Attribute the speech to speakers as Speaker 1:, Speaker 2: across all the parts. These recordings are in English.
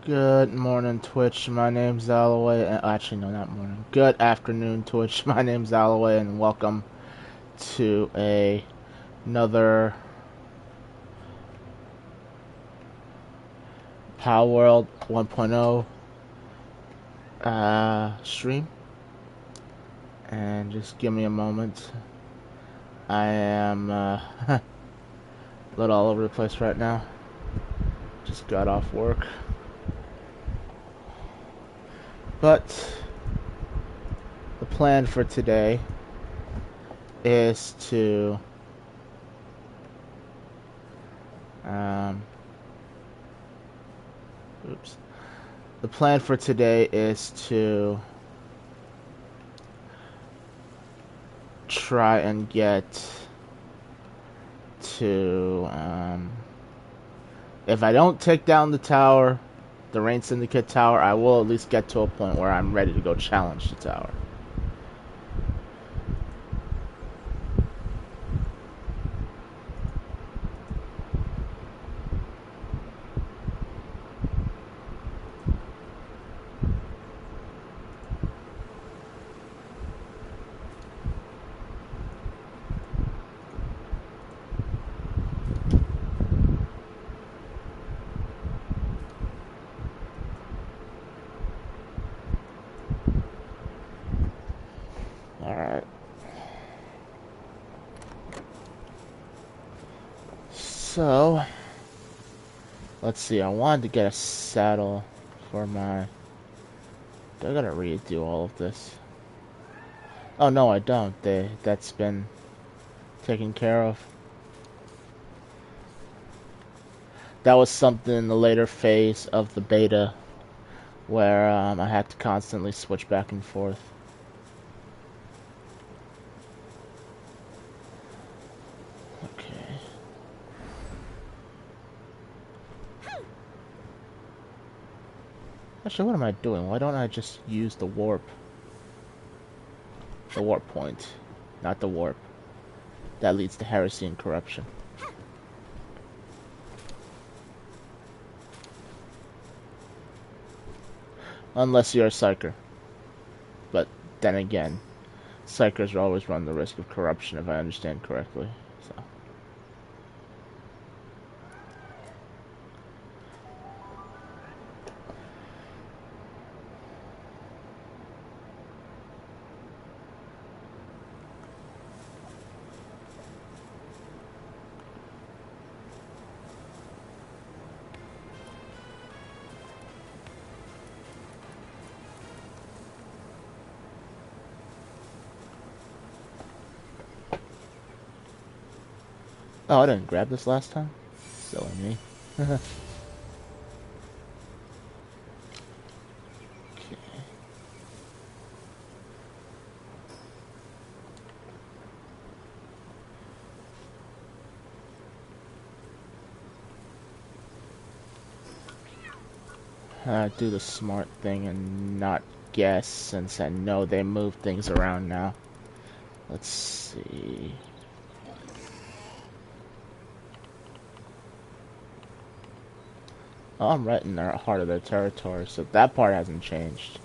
Speaker 1: Good morning, Twitch. My name's Alloway. Actually, no, not morning. Good afternoon, Twitch. My name's Alloway, and welcome to another Palworld 1.0 stream. And just give me a moment. I am a little all over the place right now. Just got off work. But the plan for today is to the plan for today is to try and get to if I don't take down the tower, the Rain Syndicate tower, I will at least get to a point where I'm ready to go challenge the tower. Alright. So, let's see, I wanted to get a saddle for my... Do I gotta redo all of this? Oh, no, I don't. That's been taken care of. That was something in the later phase of the beta where I had to constantly switch back and forth. Actually, what am I doing? Why don't I just use the warp? The warp point, not the warp. That leads to heresy and corruption. Unless you're a psyker. But then again, psykers always run the risk of corruption if I understand correctly. So. Oh, I didn't grab this last time? Silly me. Okay. Do the smart thing and not guess, since I know they move things around now. Let's see... Oh, I'm right in the heart of their territory, so that part hasn't changed.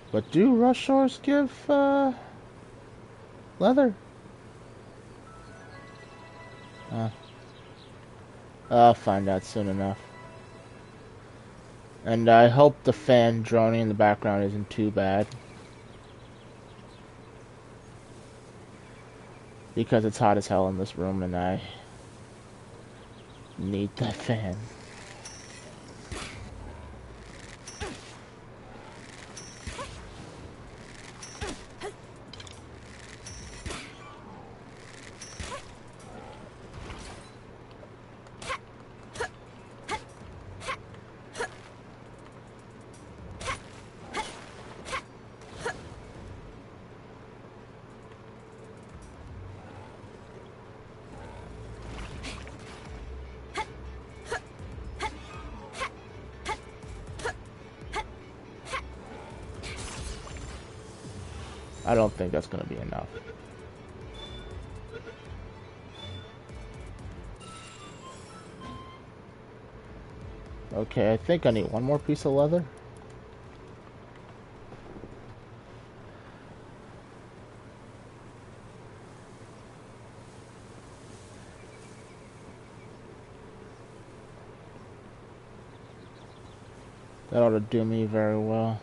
Speaker 1: But do rush ores give, leather? I'll find out soon enough. And I hope the fan droning in the background isn't too bad. Because it's hot as hell in this room and I need that fan. I don't think that's going to be enough. Okay, I think I need one more piece of leather. That ought to do me very well.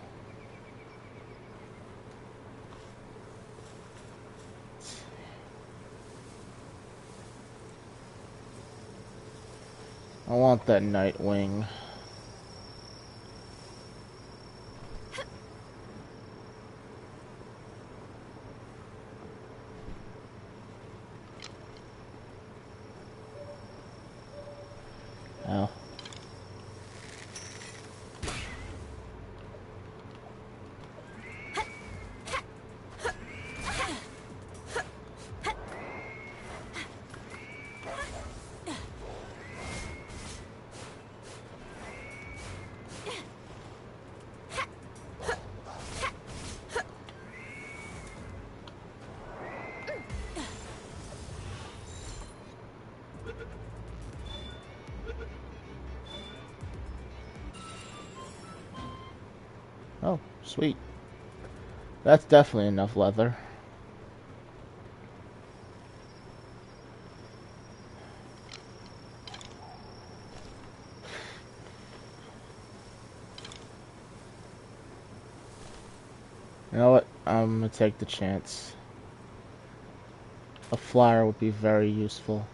Speaker 1: I want that Nightwing. Oh. Oh, sweet. That's definitely enough leather. You know what? I'm gonna take the chance. A flyer would be very useful.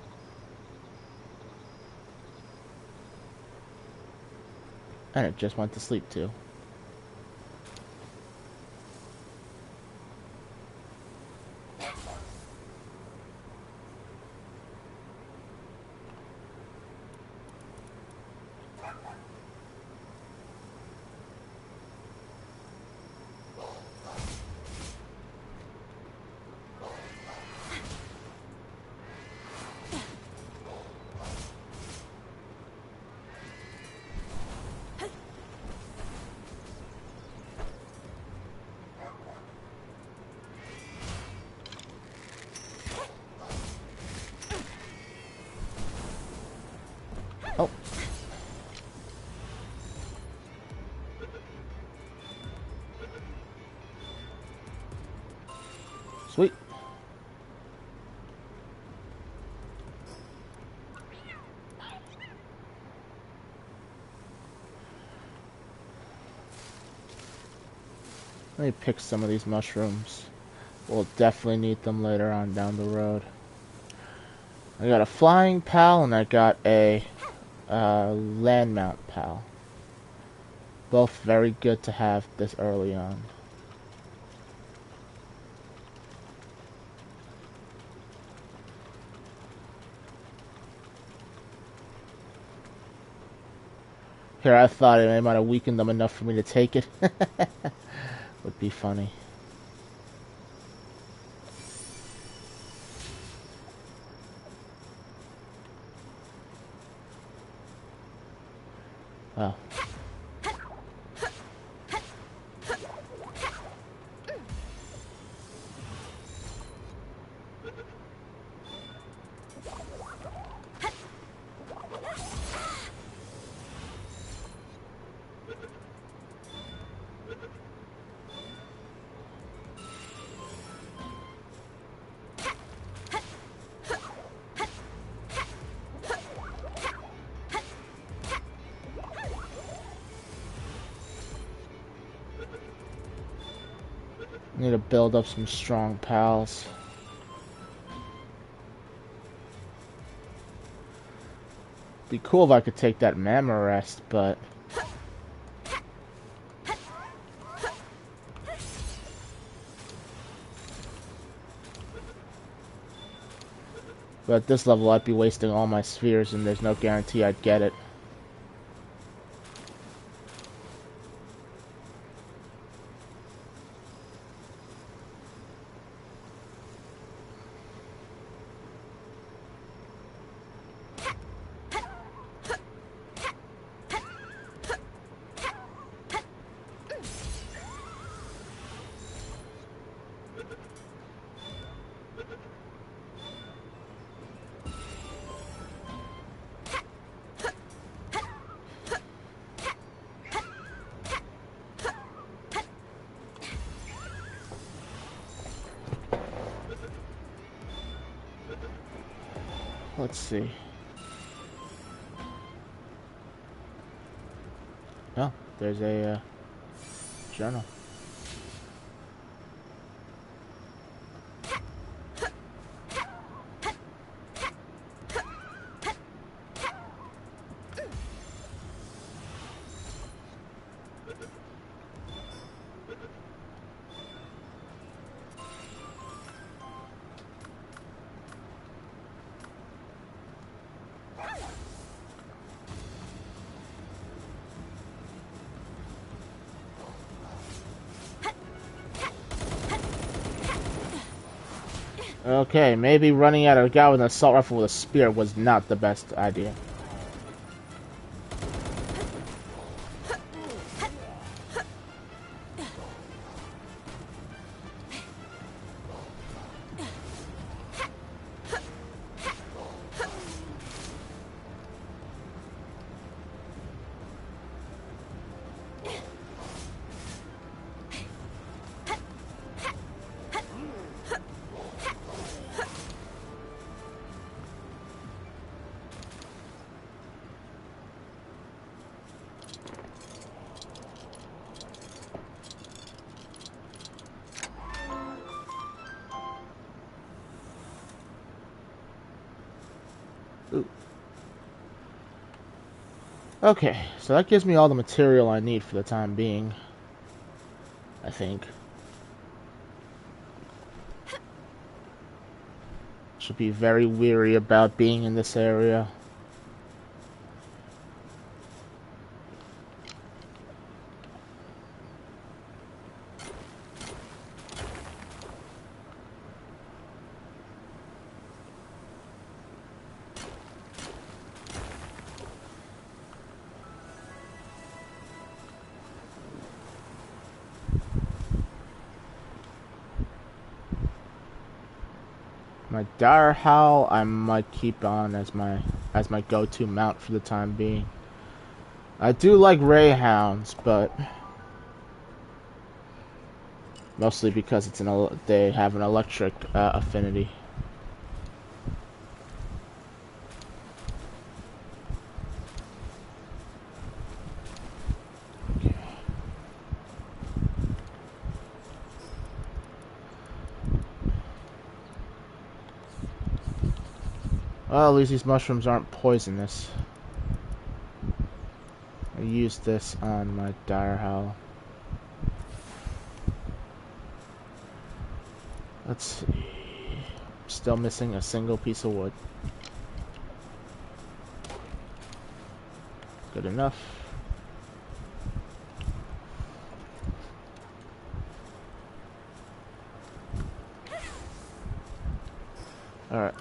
Speaker 1: And it just went to sleep too. Oh. Sweet. Let me pick some of these mushrooms. We'll definitely need them later on down the road. I got a flying pal and I got a land mount pal. Both very good to have this early on. Here, I thought it might have weakened them enough for me to take it. Would be funny. Oh. Need to build up some strong pals. Be cool if I could take that Mamma Rest, but at this level I'd be wasting all my spheres and there's no guarantee I'd get it. let's see. Oh, there's a journal. Okay, maybe running at a guy with an assault rifle with a spear was not the best idea. Ooh. Okay, so that gives me all the material I need for the time being, I think. Should be very weary about being in this area. My dire howl I might keep on as my go-to mount for the time being. I do like ray hounds, but mostly because they have an electric affinity. Well, at least these mushrooms aren't poisonous. I used this on my dire howl. Let's see. Still missing a single piece of wood. Good enough. Alright.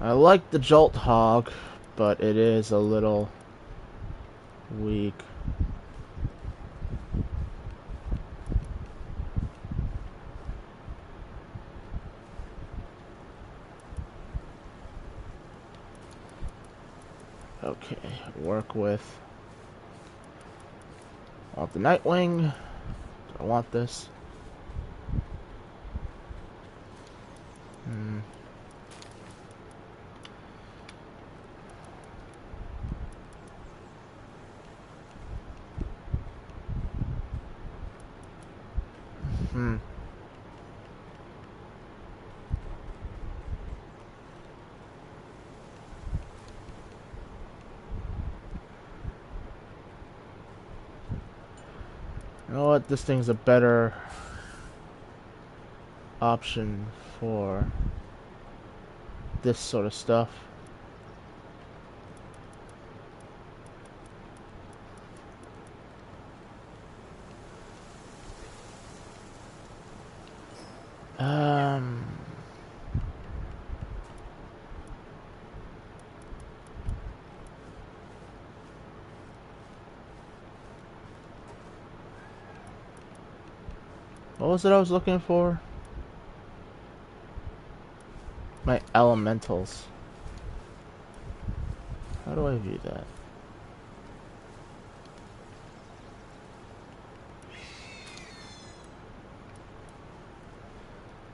Speaker 1: I like the Jolt Hog, but it is a little weak. Okay, work with. I want the Nightwing. Do I want this? You know what? This thing's a better option for this sort of stuff. What was it I was looking for? My elementals. How do I view that?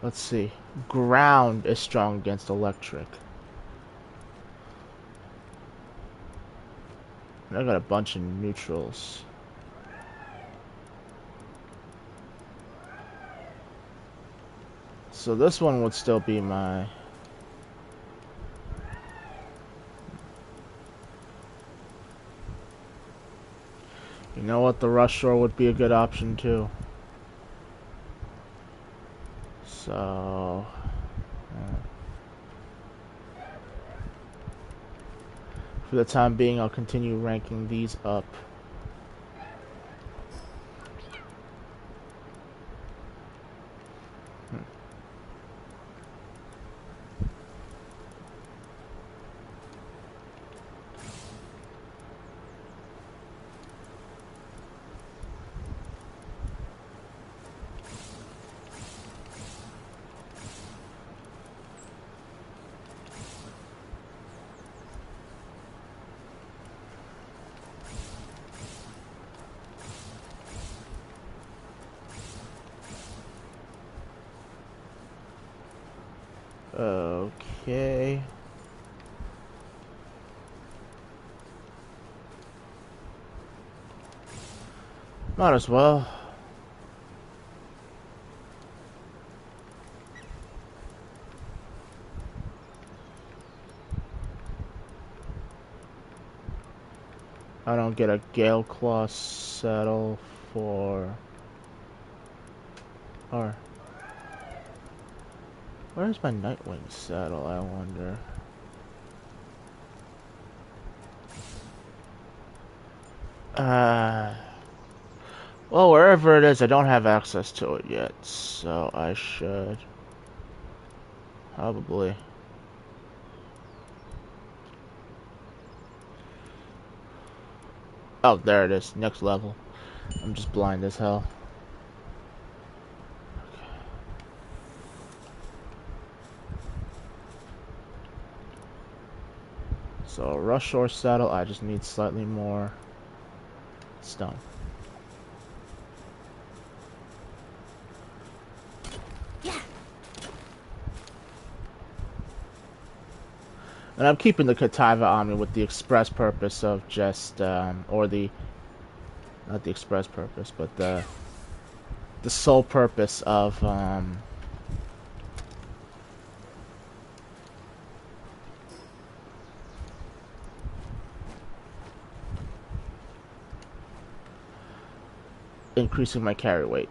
Speaker 1: Let's see. Ground is strong against electric. I got a bunch of neutrals. So this one would still be my... You know what? The Rush Shore would be a good option too. So... for the time being, I'll continue ranking these up. Okay. Might as well. I don't get a Gale Claw saddle for... Or... Where's my Nightwing saddle, I wonder? Well, wherever it is, I don't have access to it yet, so I should... Probably... Oh, there it is. Next level. I'm just blind as hell. So, Rush Shore saddle, I just need slightly more stone. Yeah. And I'm keeping the Kativa on me with the express purpose of just, or the, not the express purpose, but the sole purpose of, increasing my carry weight.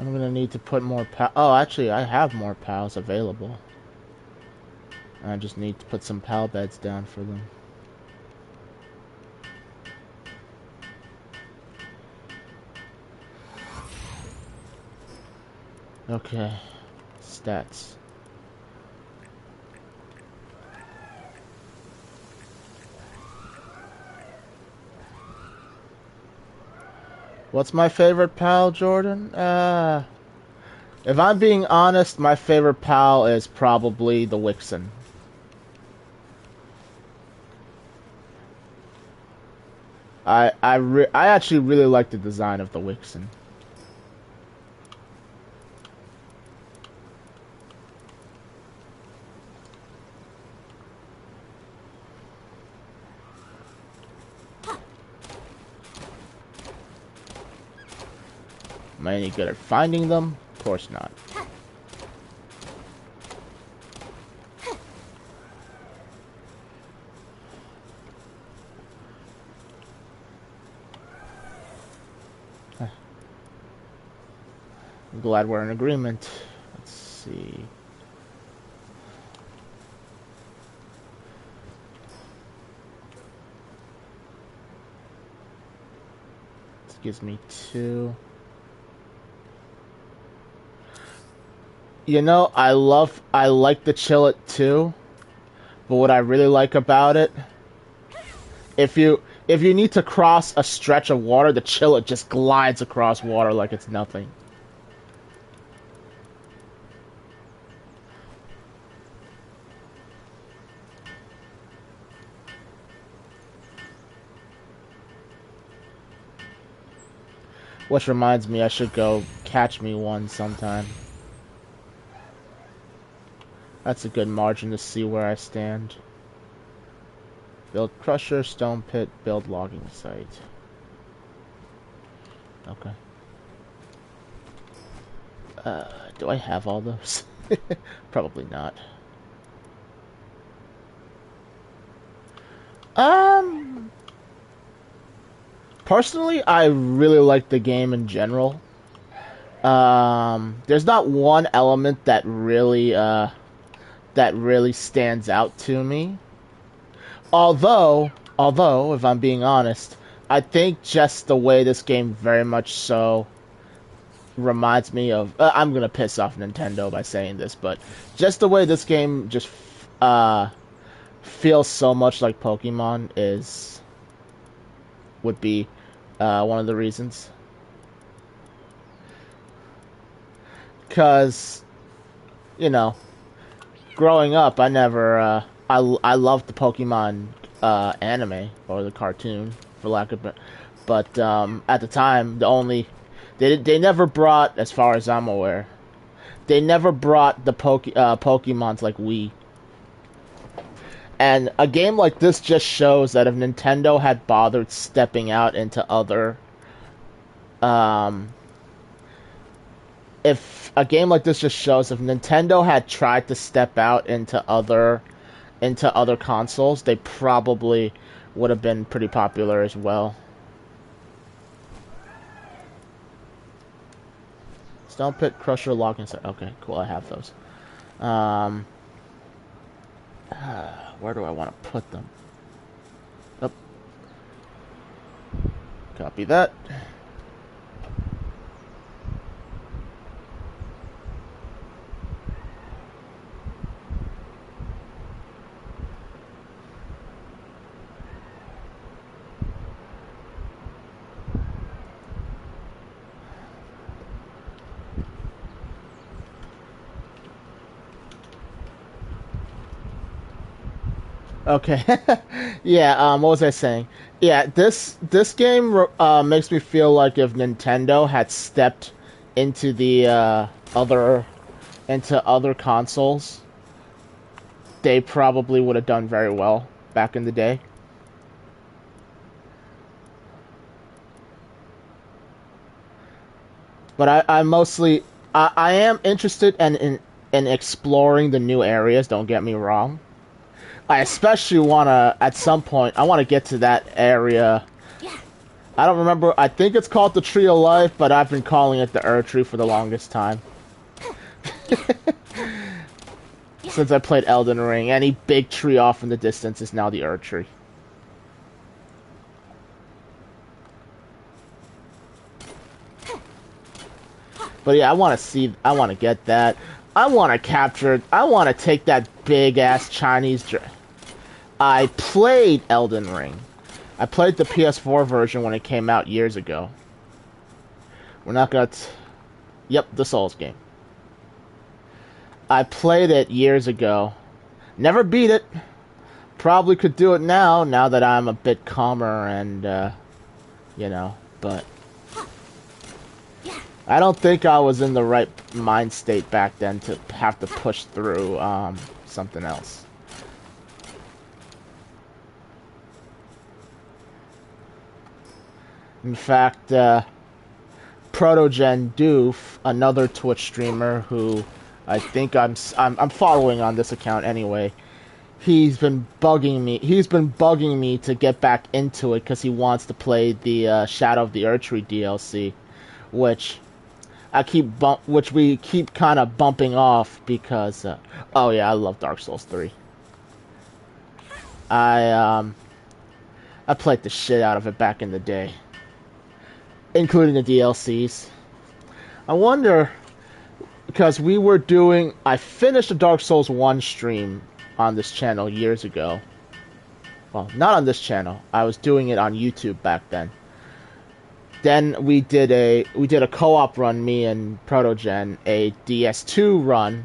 Speaker 1: I'm gonna need to put more oh, actually, I have more pals available. I just need to put some pal beds down for them. Okay. Stats. What's my favorite pal, Jordan? If I'm being honest, my favorite pal is probably the Wixen. I actually really like the design of the Wixen. Am I any good at finding them? Of course not. I'm glad we're in agreement. Let's see. This gives me 2. You know, I like the Chillet too, but what I really like about it, if you need to cross a stretch of water, the Chillet just glides across water like it's nothing. Which reminds me, I should go catch me one sometime. That's a good margin to see where I stand. Build crusher, stone pit, build logging site. Okay. Do I have all those? Probably not. Personally, I really like the game in general. There's not one element that really stands out to me. Although, if I'm being honest, I think just the way this game very much so reminds me of... I'm gonna piss off Nintendo by saying this, but just the way this game just feels so much like Pokemon would be one of the reasons. Because, you know, growing up, I never... I loved the Pokemon anime, or the cartoon, for lack of... But at the time, they never brought, as far as I'm aware, they never brought the Pokemons like we. And a game like this just shows that if Nintendo had bothered stepping out into other... if a game like this just shows if Nintendo had tried to step out into other consoles, they probably would have been pretty popular as well. Stone pit, crusher, logging site. Okay, cool. I have those. Where do I want to put them? Oh. Copy that. Okay. Yeah, what was I saying? Yeah, this game makes me feel like if Nintendo had stepped into the other consoles, they probably would have done very well back in the day. But I am interested in exploring the new areas, don't get me wrong. I especially want to, at some point, I want to get to that area. I don't remember, I think it's called the Tree of Life, but I've been calling it the Ur Tree for the longest time. Since I played Elden Ring, any big tree off in the distance is now the Ur Tree. But yeah, I want to get that. I want to take that big-ass Chinese... I played Elden Ring. I played the PS4 version when it came out years ago. We're not gonna... Yep, the Souls game. I played it years ago. Never beat it. Probably could do it now that I'm a bit calmer and you know, but I don't think I was in the right mind state back then to have to push through something else. In fact, Protogen Doof, another Twitch streamer who I think I'm following on this account anyway. He's been bugging me. He's been bugging me to get back into it because he wants to play the Shadow of the Erdtree DLC, which which we keep kind of bumping off because. Oh yeah, I love Dark Souls 3. I played the shit out of it back in the day, including the DLCs. I wonder because I finished the Dark Souls 1 stream on this channel years ago. Well, not on this channel. I was doing it on YouTube back then. Then we did a co-op run, me and Protogen, a DS2 run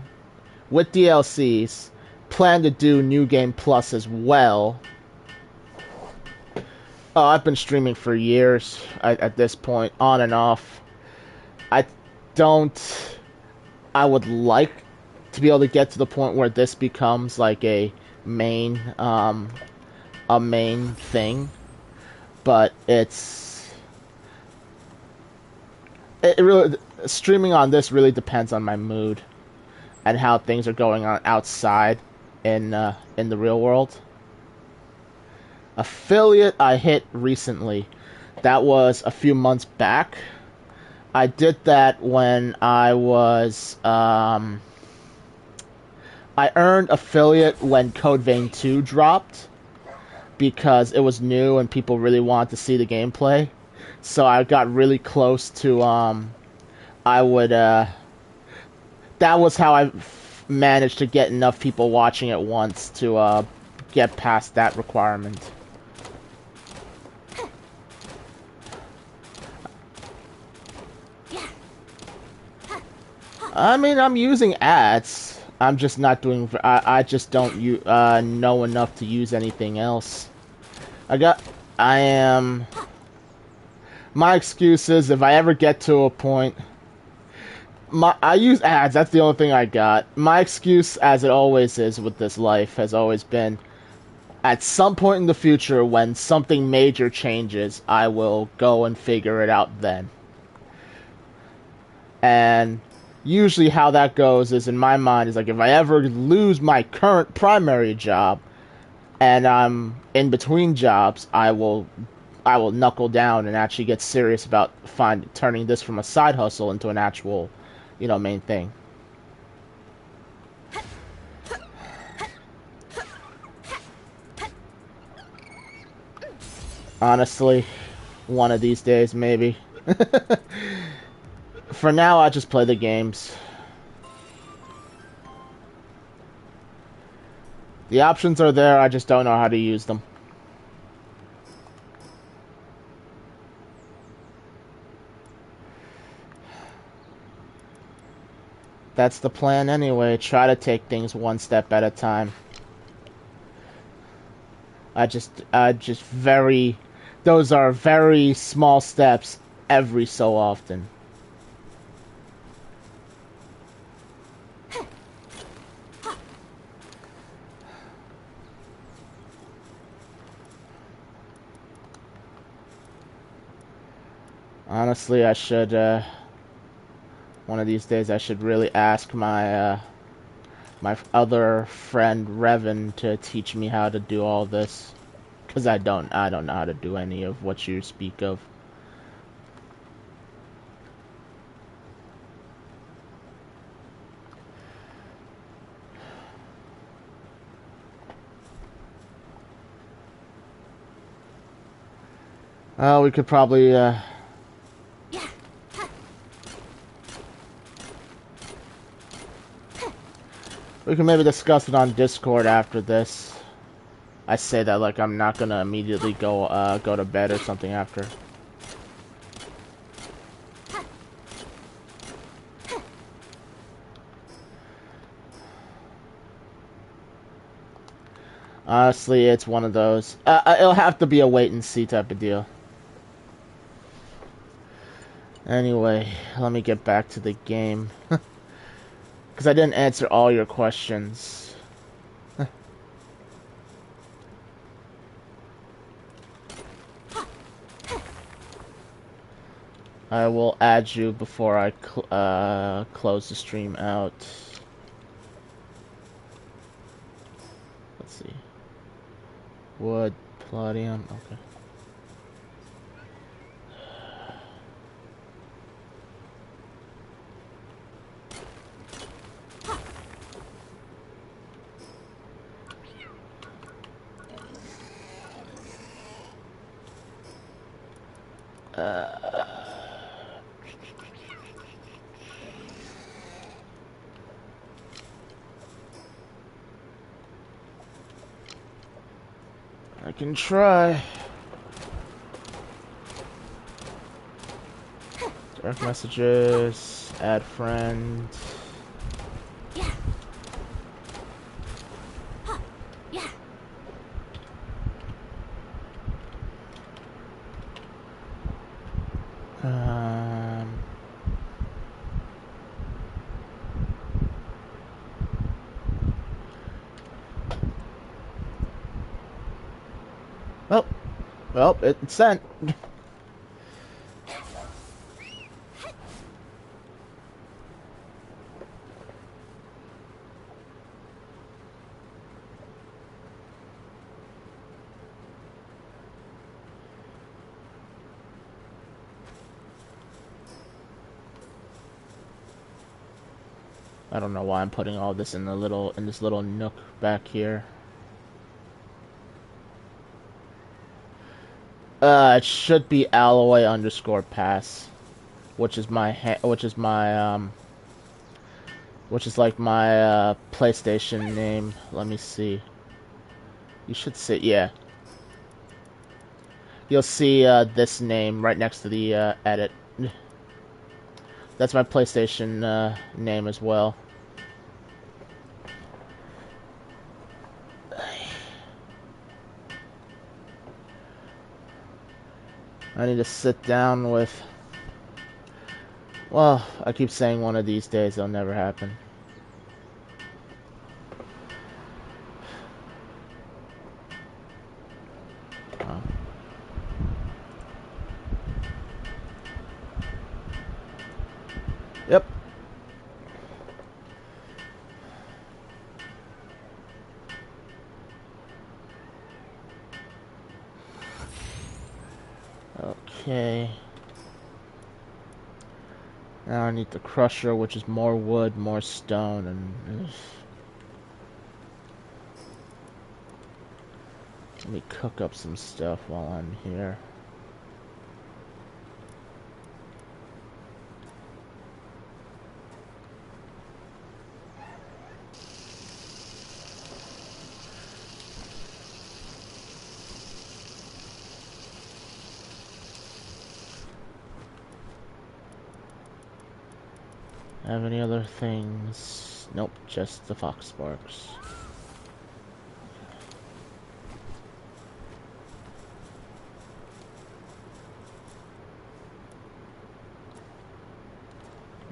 Speaker 1: with DLCs. Plan to do New Game Plus as well. Oh, I've been streaming for years at this point, on and off. I would like to be able to get to the point where this becomes like a main thing, but it really, streaming on this really depends on my mood and how things are going on outside in the real world. Affiliate I hit recently. That was a few months back. I did that when I was I earned affiliate when Code Vein 2 dropped because it was new and people really wanted to see the gameplay. So I got really close to that was how I managed to get enough people watching at once to get past that requirement. I mean, I'm using ads. I'm just not doing. I just don't know enough to use anything else. My excuse is if I ever get to a point. I use ads. That's the only thing I got. My excuse, as it always is with this life, has always been, at some point in the future, when something major changes, I will go and figure it out then. And usually how that goes is, in my mind, is like if I ever lose my current primary job and I'm in between jobs, I will knuckle down and actually get serious about turning this from a side hustle into an actual, main thing. Honestly, one of these days, maybe. For now, I just play the games. The options are there, I just don't know how to use them. That's the plan anyway, try to take things one step at a time. Those are very small steps every so often. Honestly, I should, one of these days I should really ask my other friend Revan to teach me how to do all this, because I don't know how to do any of what you speak of. We could probably, we can maybe discuss it on Discord after this. I say that like I'm not gonna immediately go to bed or something after. Honestly, it's one of those. It'll have to be a wait and see type of deal. Anyway, let me get back to the game. Because I didn't answer all your questions. I will add you before I close the stream out. Let's see. Wood, palladium, okay. I can try. Direct messages, add friend.
Speaker 2: Yeah. Yeah.
Speaker 1: Well, it's sent. I don't know why I'm putting all this in this little nook back here. It should be alloy underscore pass, which is like my PlayStation name. Let me see. You should see, yeah. You'll see this name right next to the edit. That's my PlayStation name as well. I need to sit down with... Well, I keep saying one of these days it'll never happen. Oh. Yep. Okay. Now I need the crusher, which is more wood, more stone, and... Let me cook up some stuff while I'm here. Have any other things? Nope, just the fox sparks.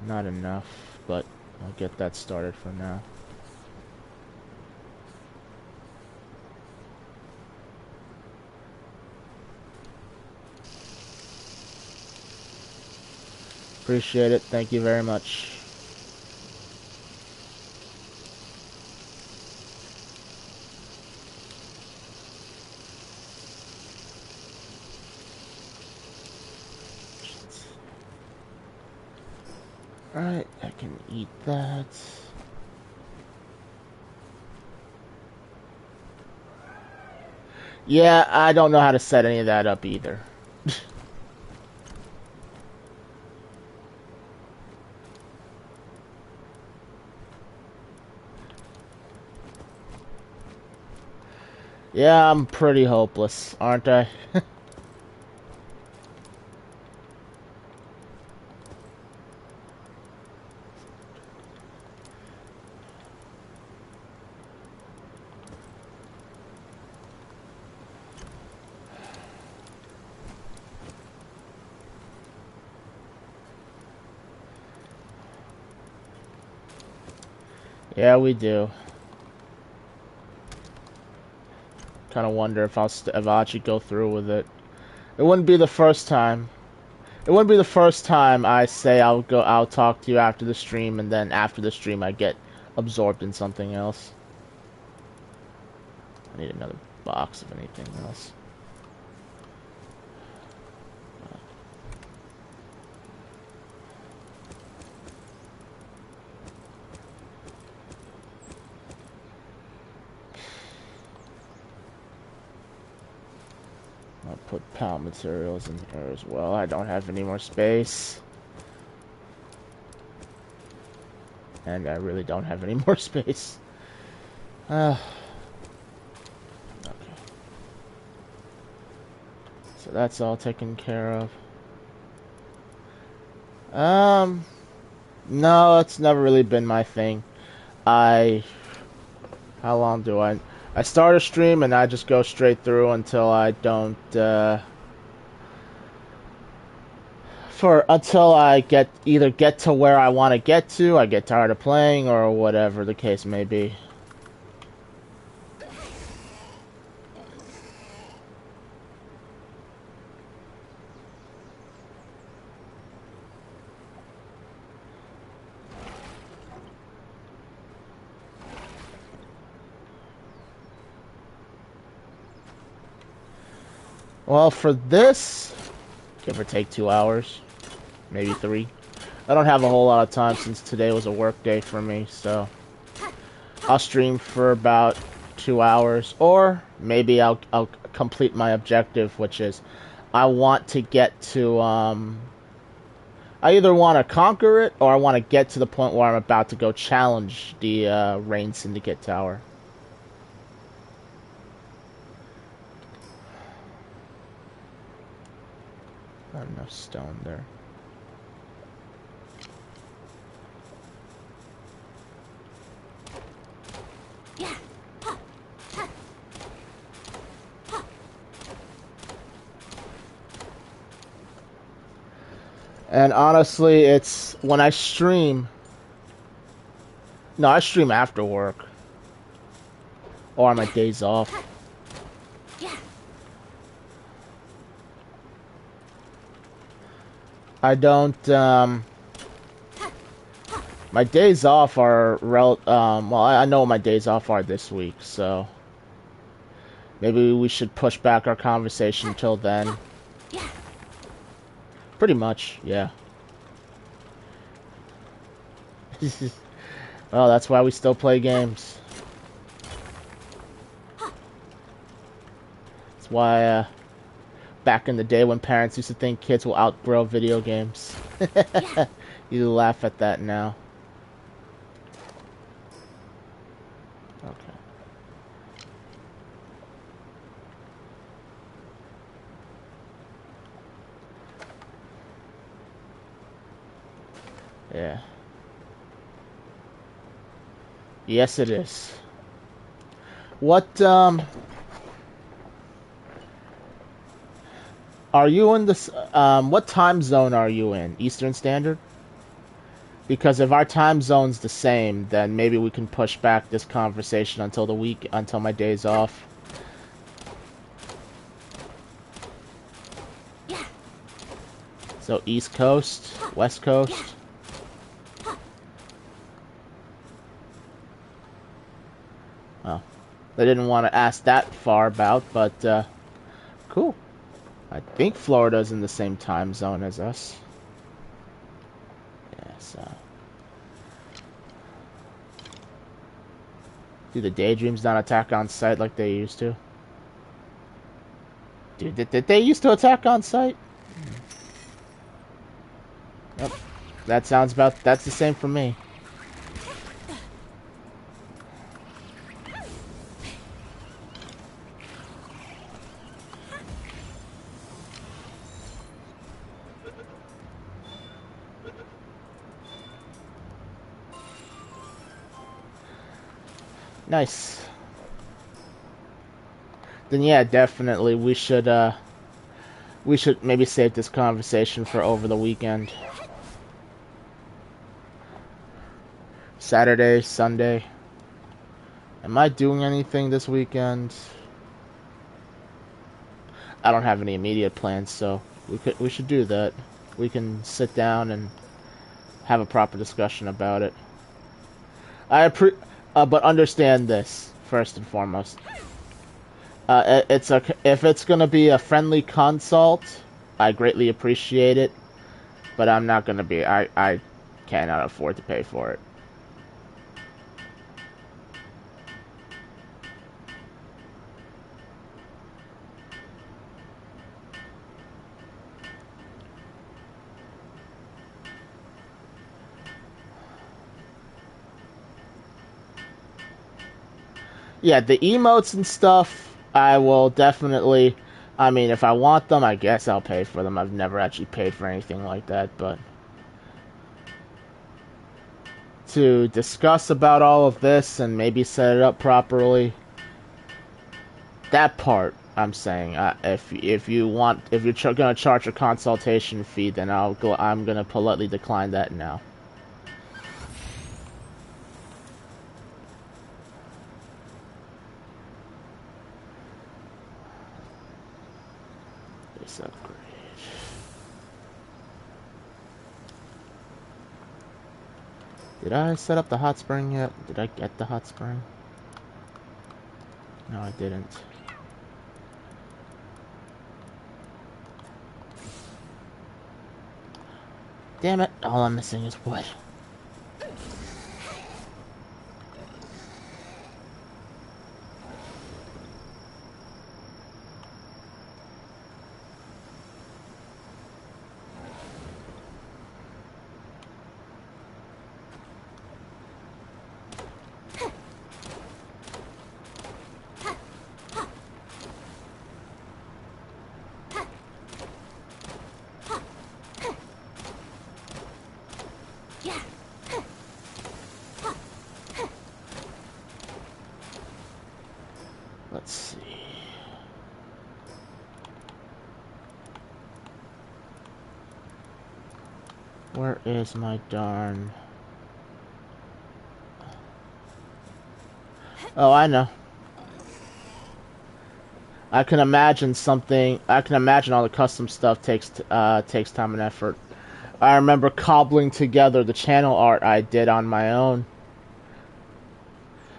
Speaker 1: Not enough, but I'll get that started for now. Appreciate it. Thank you very much. Alright, I can eat that. Yeah, I don't know how to set any of that up either. Yeah, I'm pretty hopeless, aren't I? Yeah, we do. Kind of wonder if if I'll actually go through with it. It wouldn't be the first time. It wouldn't be the first time I say I'll talk to you after the stream, and then after the stream I get absorbed in something else. I need another box of anything else. I'll put pallet materials in here as well. I don't have any more space. And I really don't have any more space. Okay. So that's all taken care of. No, it's never really been my thing. How long do I start a stream and I just go straight through until I don't, until I either get to where I want to get to, I get tired of playing, or whatever the case may be. Well, for this, give or take 2 hours, maybe 3. I don't have a whole lot of time since today was a work day for me, so I'll stream for about 2 hours, or maybe I'll complete my objective, which is I want to get to I either want to conquer it or I want to get to the point where I'm about to go challenge the Rain Syndicate Tower. Not enough stone there. And honestly, it's when I stream. No, I stream after work. Or on my days off. I don't, my days off are, well, I know what my days off are this week, so maybe we should push back our conversation till then. Pretty much, yeah. Well, that's why we still play games. That's why, back in the day when parents used to think kids will outgrow video games. You laugh at that now. Okay. Yeah. Yes, it is. What, are you in this, what time zone are you in? Eastern Standard? Because if our time zone's the same, then maybe we can push back this conversation until until my day's off. So East Coast, West Coast. Oh, I didn't want to ask that far about, but cool. I think Florida's in the same time zone as us. Yeah, so. Do the Daydreams not attack on site like they used to? Dude, did they used to attack on site? Yep. That sounds that's the same for me. Nice. Then yeah, definitely we should maybe save this conversation for over the weekend. Saturday, Sunday. Am I doing anything this weekend? I don't have any immediate plans, so we should do that. We can sit down and have a proper discussion about it. But understand this first and foremost. If it's gonna be a friendly consult, I greatly appreciate it, but I'm not gonna be. I cannot afford to pay for it. Yeah, the emotes and stuff, I will definitely. I mean, if I want them, I guess I'll pay for them. I've never actually paid for anything like that, but to discuss about all of this and maybe set it up properly, that part I'm saying. If you're gonna charge a consultation fee, then I'm gonna politely decline that now. This upgrade. Did I set up the hot spring yet? Did I get the hot spring? No, I didn't. Damn it, all I'm missing is wood. Let's see. Where is my darn... Oh, I know. I can imagine all the custom stuff takes time and effort. I remember cobbling together the channel art I did on my own.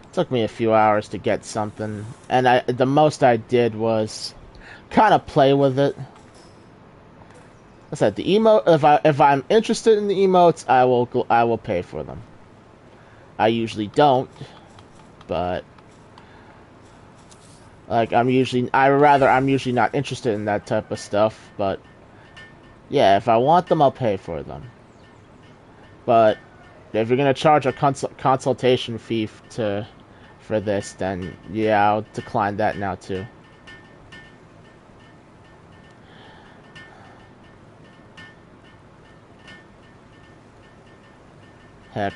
Speaker 1: It took me a few hours to get something, and the most I did was kind of play with it. I said the emote. If I'm interested in the emotes, I will pay for them. I usually don't, but like I'm usually not interested in that type of stuff. But yeah, if I want them, I'll pay for them. But if you're gonna charge a consultation fee for this, then yeah, I'll decline that now too. Heck.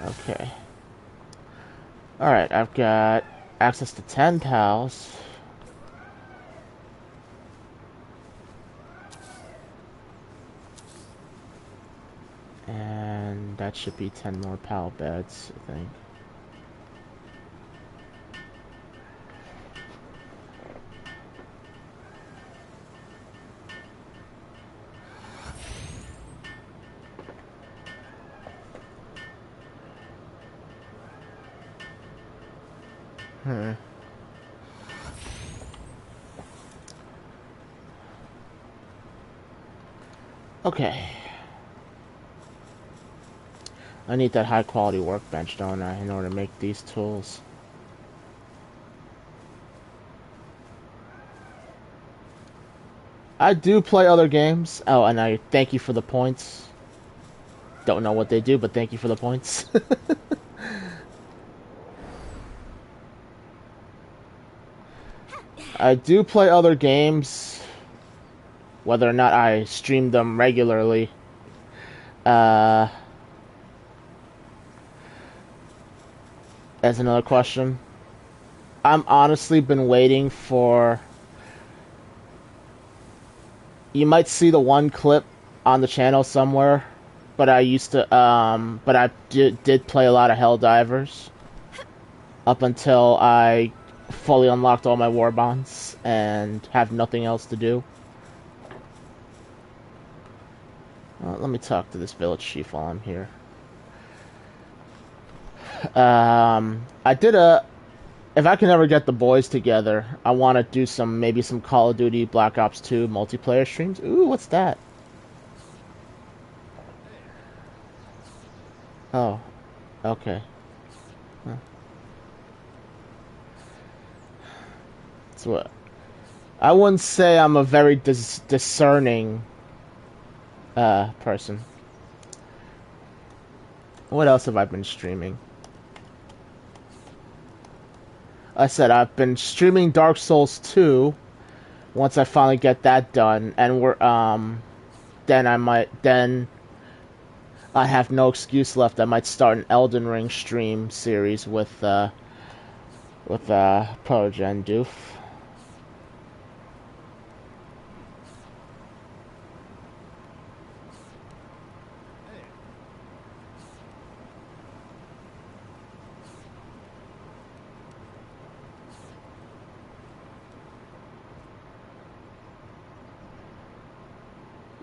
Speaker 1: Okay. Alright, I've got access to 10 pals. And that should be 10 more pal beds, I think. Okay. I need that high quality workbench, don't I, in order to make these tools. I do play other games. Oh, and I thank you for the points. Don't know what they do, but thank you for the points. I do play other games, whether or not I stream them regularly. Uh, that's another question. I'm honestly been waiting for. You might see the one clip on the channel somewhere, but I did play a lot of Helldivers up until I fully unlocked all my war bonds and have nothing else to do. Let me talk to this village chief while I'm here. I did a. If I can ever get the boys together, I want to do maybe some Call of Duty Black Ops 2 multiplayer streams. Ooh, what's that? Oh, okay. Huh. That's what. I wouldn't say I'm a very discerning person. What else have I been streaming? I said I've been streaming Dark Souls 2 once I finally get that done, and then I have no excuse left. I might start an Elden Ring stream series with Proj and Doof.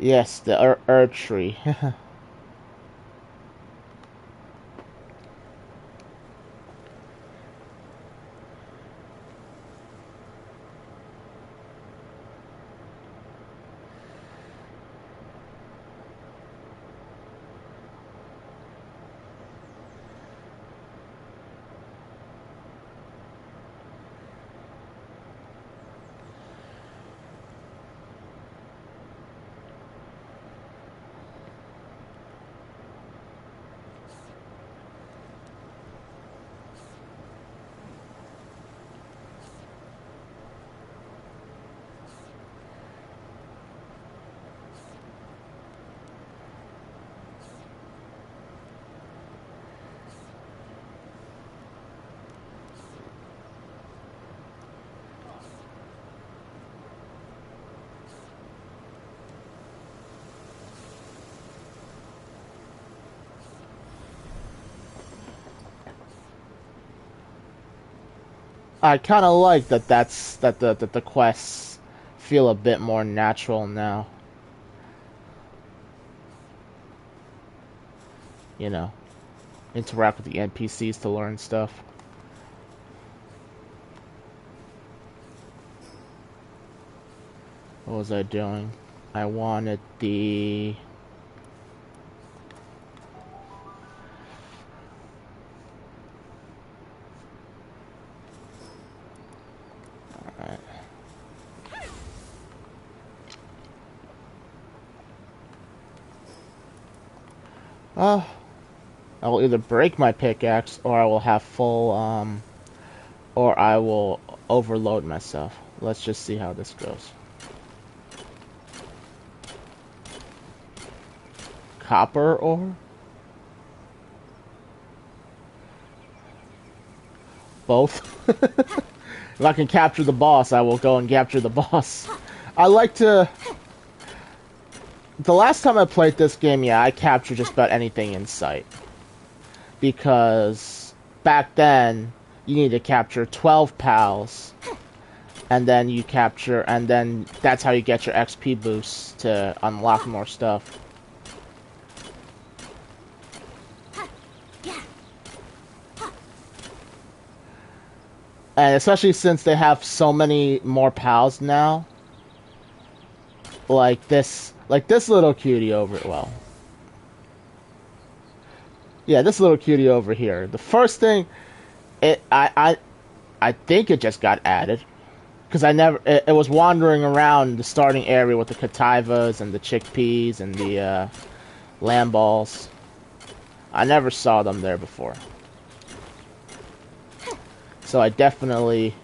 Speaker 1: Yes, the Herb Tree. I kind of like that the quests feel a bit more natural now. You know, interact with the NPCs to learn stuff. What was I doing? I wanted the... Alright. I will either break my pickaxe or I will have full, or I will overload myself. Let's just see how this goes. Copper ore? Both? If I can capture the boss, I will go and capture the boss. I like to... The last time I played this game, yeah, I captured just about anything in sight. Because back then, you need to capture 12 pals. And then you capture... And then that's how you get your XP boosts to unlock more stuff. And especially since they have so many more pals now. Like this little cutie over... Well. Yeah, this little cutie over here. The first thing... I think it just got added. Because it was wandering around the starting area with the kativas and the chickpeas and the lamb balls. I never saw them there before. So I definitely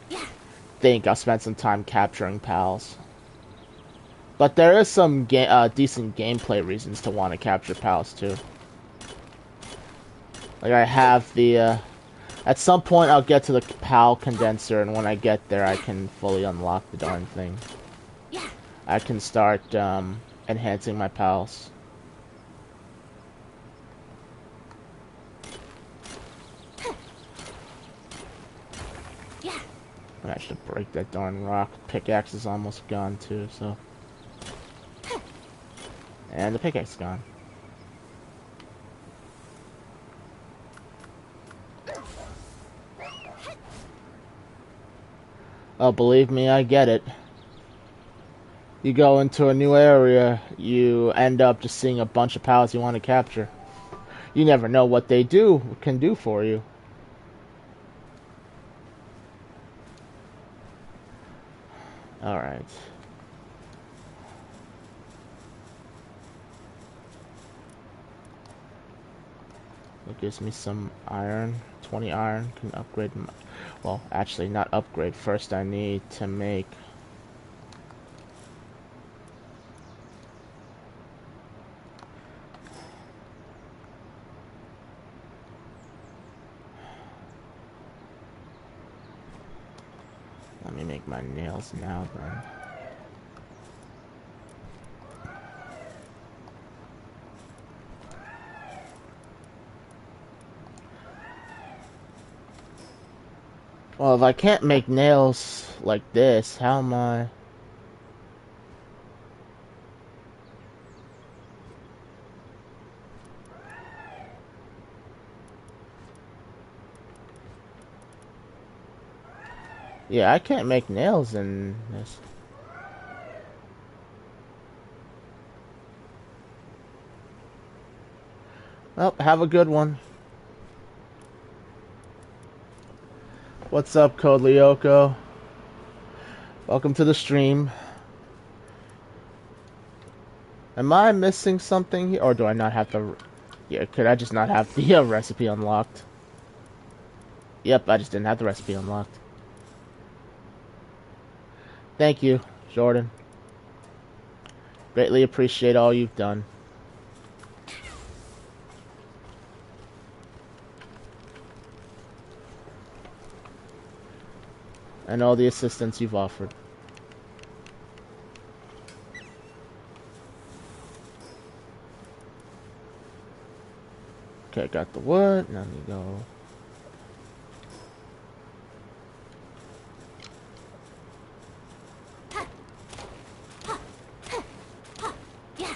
Speaker 1: think I'll spend some time capturing pals. But there is some decent gameplay reasons to want to capture pals too. Like I have the, at some point I'll get to the pal condenser, and when I get there I can fully unlock the darn thing.
Speaker 2: Yeah.
Speaker 1: I can start enhancing my pals.
Speaker 2: Yeah.
Speaker 1: I should break that darn rock. Pickaxe is almost gone too, so. And the pickaxe is gone. Oh, believe me, I get it. You go into a new area, you end up just seeing a bunch of pals you want to capture. You never know what they can do for you. Alright. It gives me some iron. 20 iron can upgrade my... Well, actually, not upgrade. First, I need to make... Let me make my nails now, then. Well, if I can't make nails like this, how am I... Yeah, I can't make nails in this. Well, have a good one. What's up, Code Lyoko? Welcome to the stream. Am I missing something here? Or do I not have the... Yeah, could I just not have the recipe unlocked? Yep, I just didn't have the recipe unlocked. Thank you, Jordan. Greatly appreciate all you've done. And all the assistance you've offered. Okay, got the wood. Now we go.
Speaker 2: Yeah.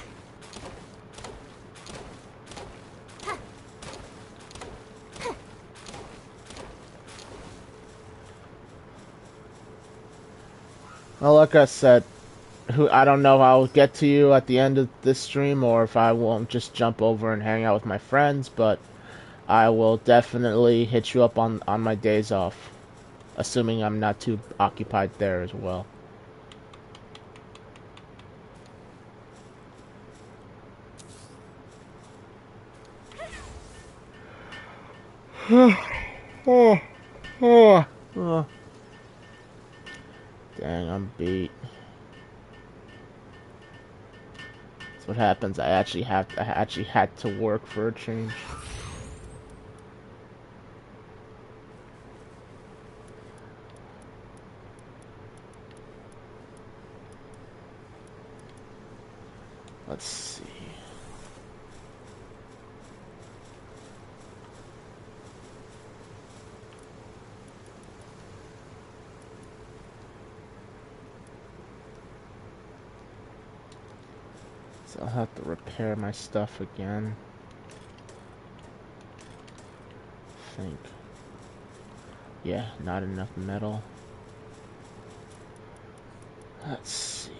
Speaker 1: Well, like I said, I don't know if I'll get to you at the end of this stream or if I won't just jump over and hang out with my friends, but I will definitely hit you up on my days off, assuming I'm not too occupied there as well. Dang, I'm beat. That's what happens. I actually had to work for a change. Let's see. So I'll have to repair my stuff again. I think. Yeah, not enough metal. Let's see.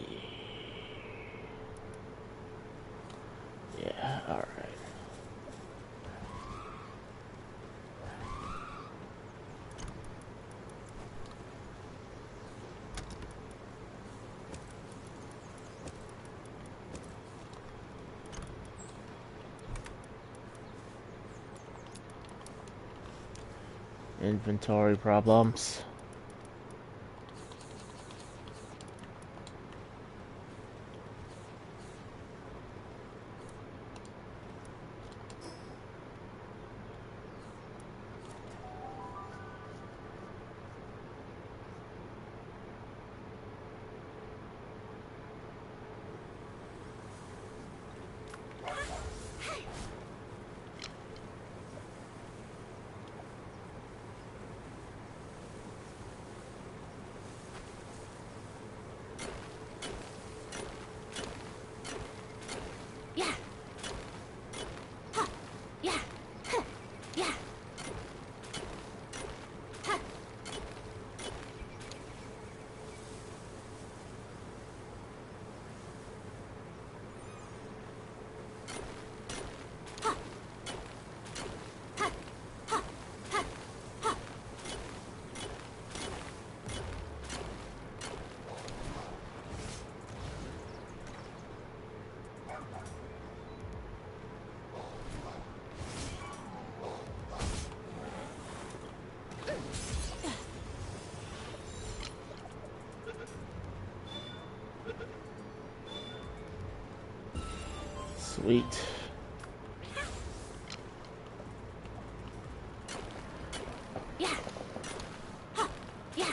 Speaker 1: Yeah, alright. Inventory problems. Sweet.
Speaker 2: Yeah. Huh. Yeah.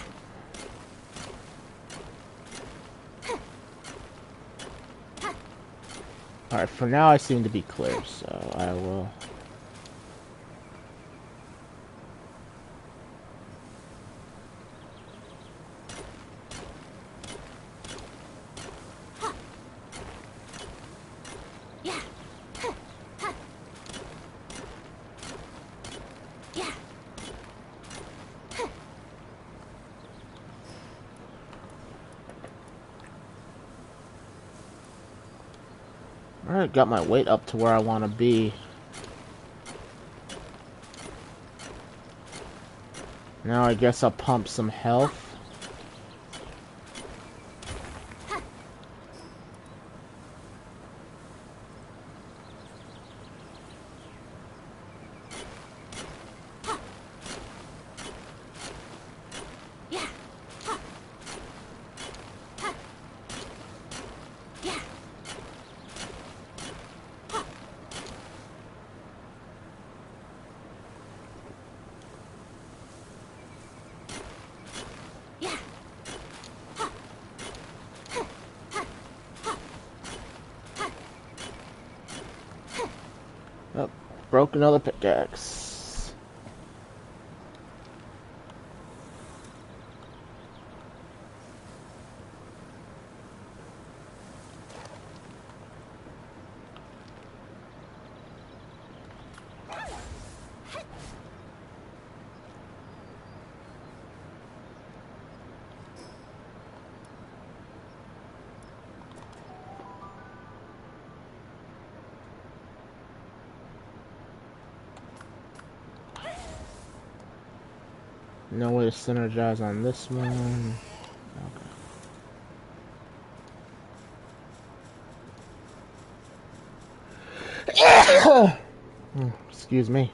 Speaker 1: Alright, for now I seem to be clear, so I will...
Speaker 2: Yeah. Yeah.
Speaker 1: Alright, got my weight up to where I want to be. Now I guess I'll pump some health.
Speaker 2: Yeah. Yeah. Yeah.
Speaker 1: Oh, broke another pickaxe. No way to synergize on this one. Okay. Excuse me.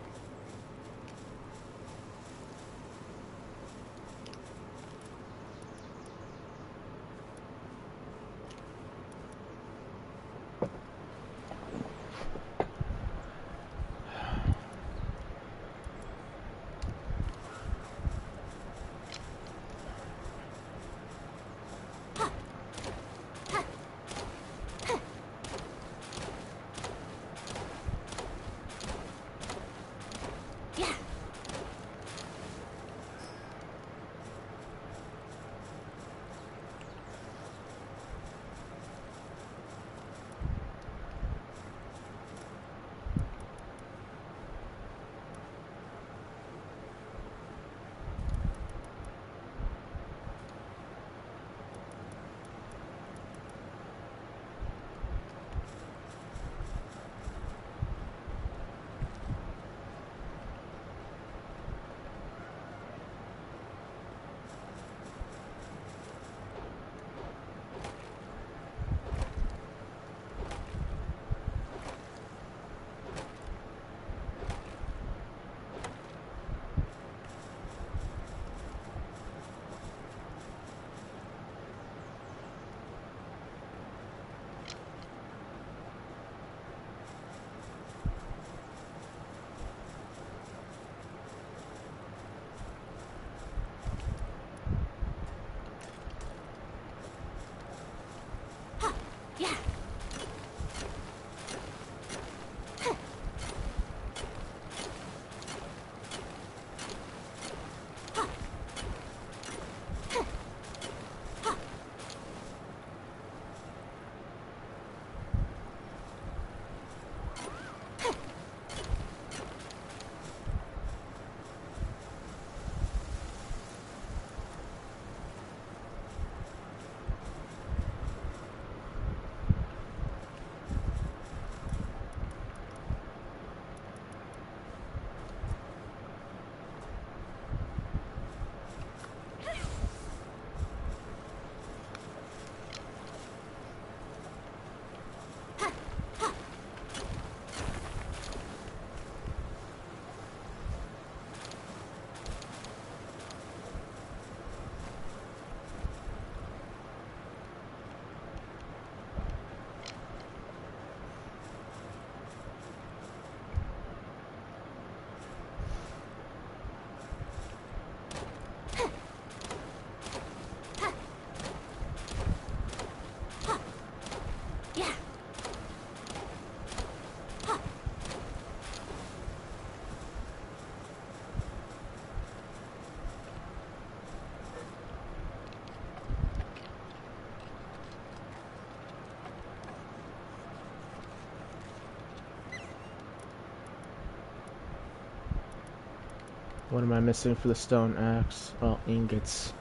Speaker 1: What am I missing for the stone axe? Well, ingots.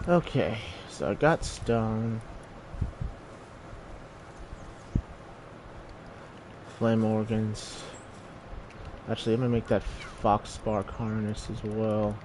Speaker 1: Okay, so I got stone. Flame organs. Actually, I'm gonna make that fox spark harness as well.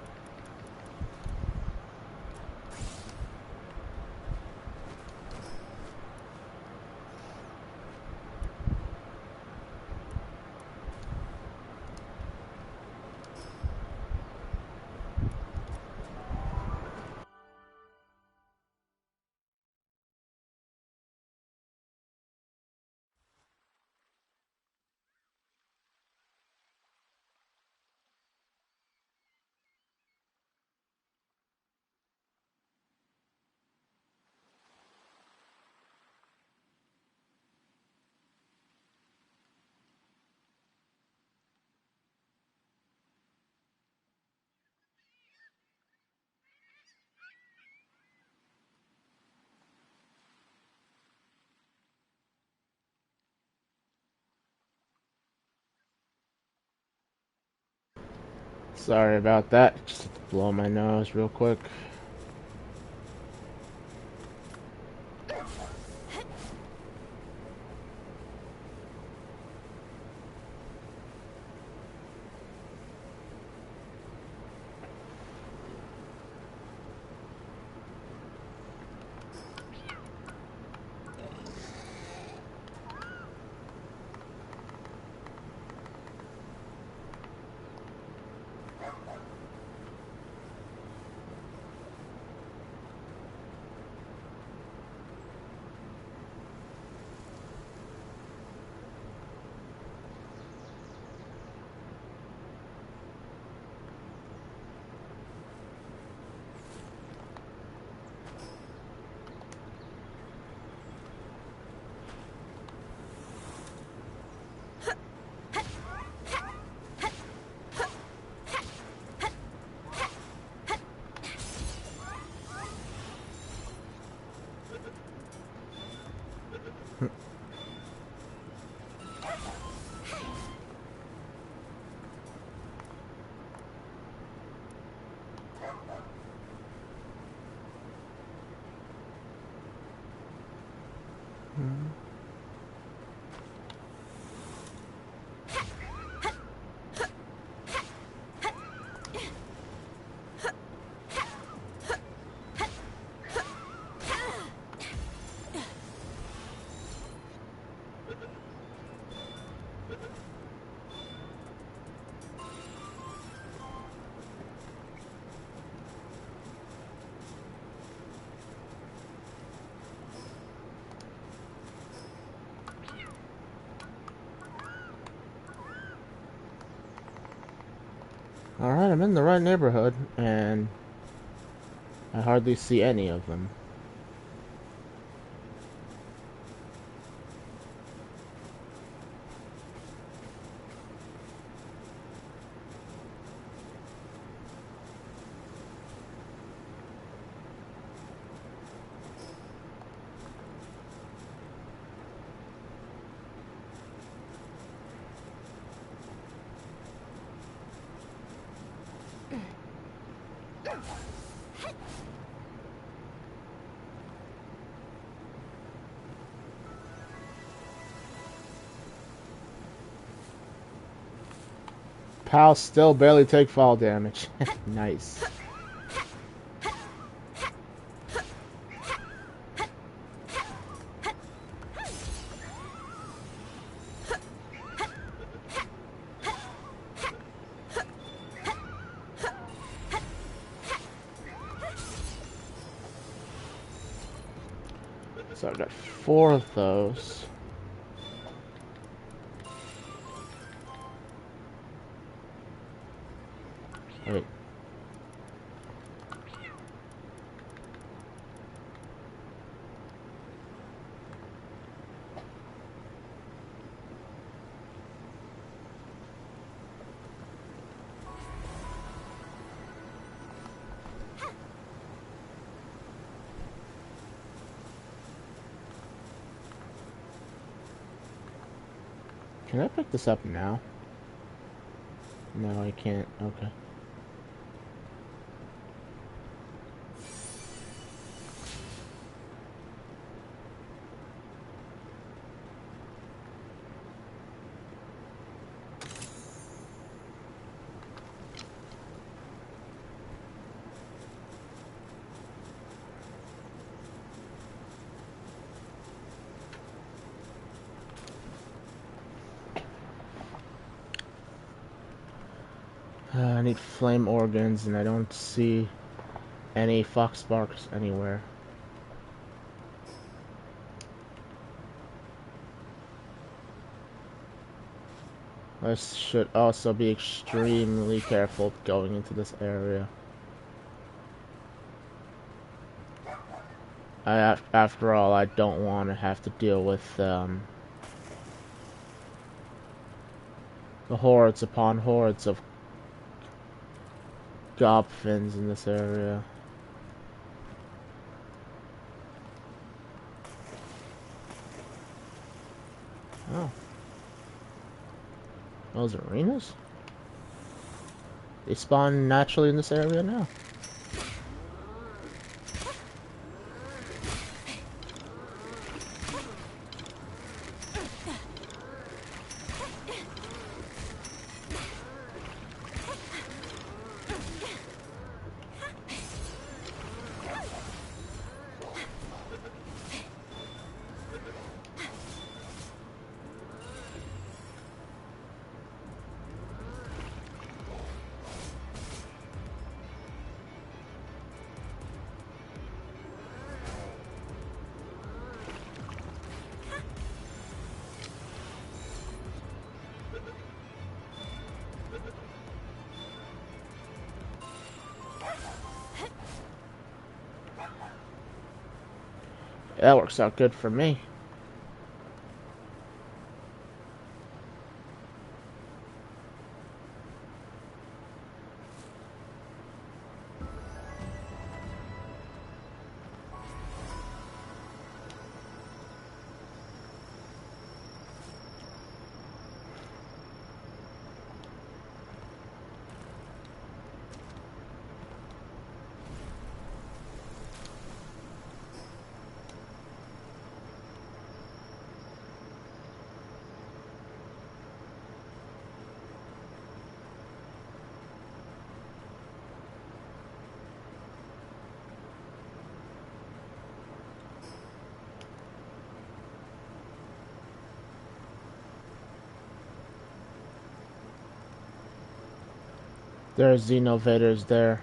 Speaker 1: Sorry about that. Just had to blow my nose real quick. Alright, I'm in the right neighborhood, and I hardly see any of them. Pals still barely take fall damage. Nice. So I've got 4 of those. Wait. Can I pick this up now? No, I can't. Okay. I need flame organs, and I don't see any fox sparks anywhere. I should also be extremely careful going into this area. After all, I don't want to have to deal with the hordes upon hordes of gobfins in this area. Oh. Those arenas? They spawn naturally in this area now. That works out good for me. There are Xenovators there.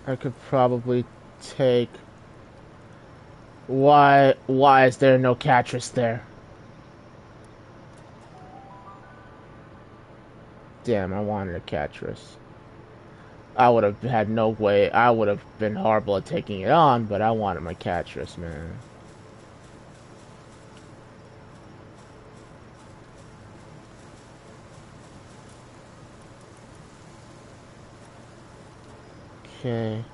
Speaker 1: I could probably take Why is there no catchers there? Damn, I wanted a catchers. I would have had no way. I would have been horrible at taking it on, but I wanted my catchers, man. Okay.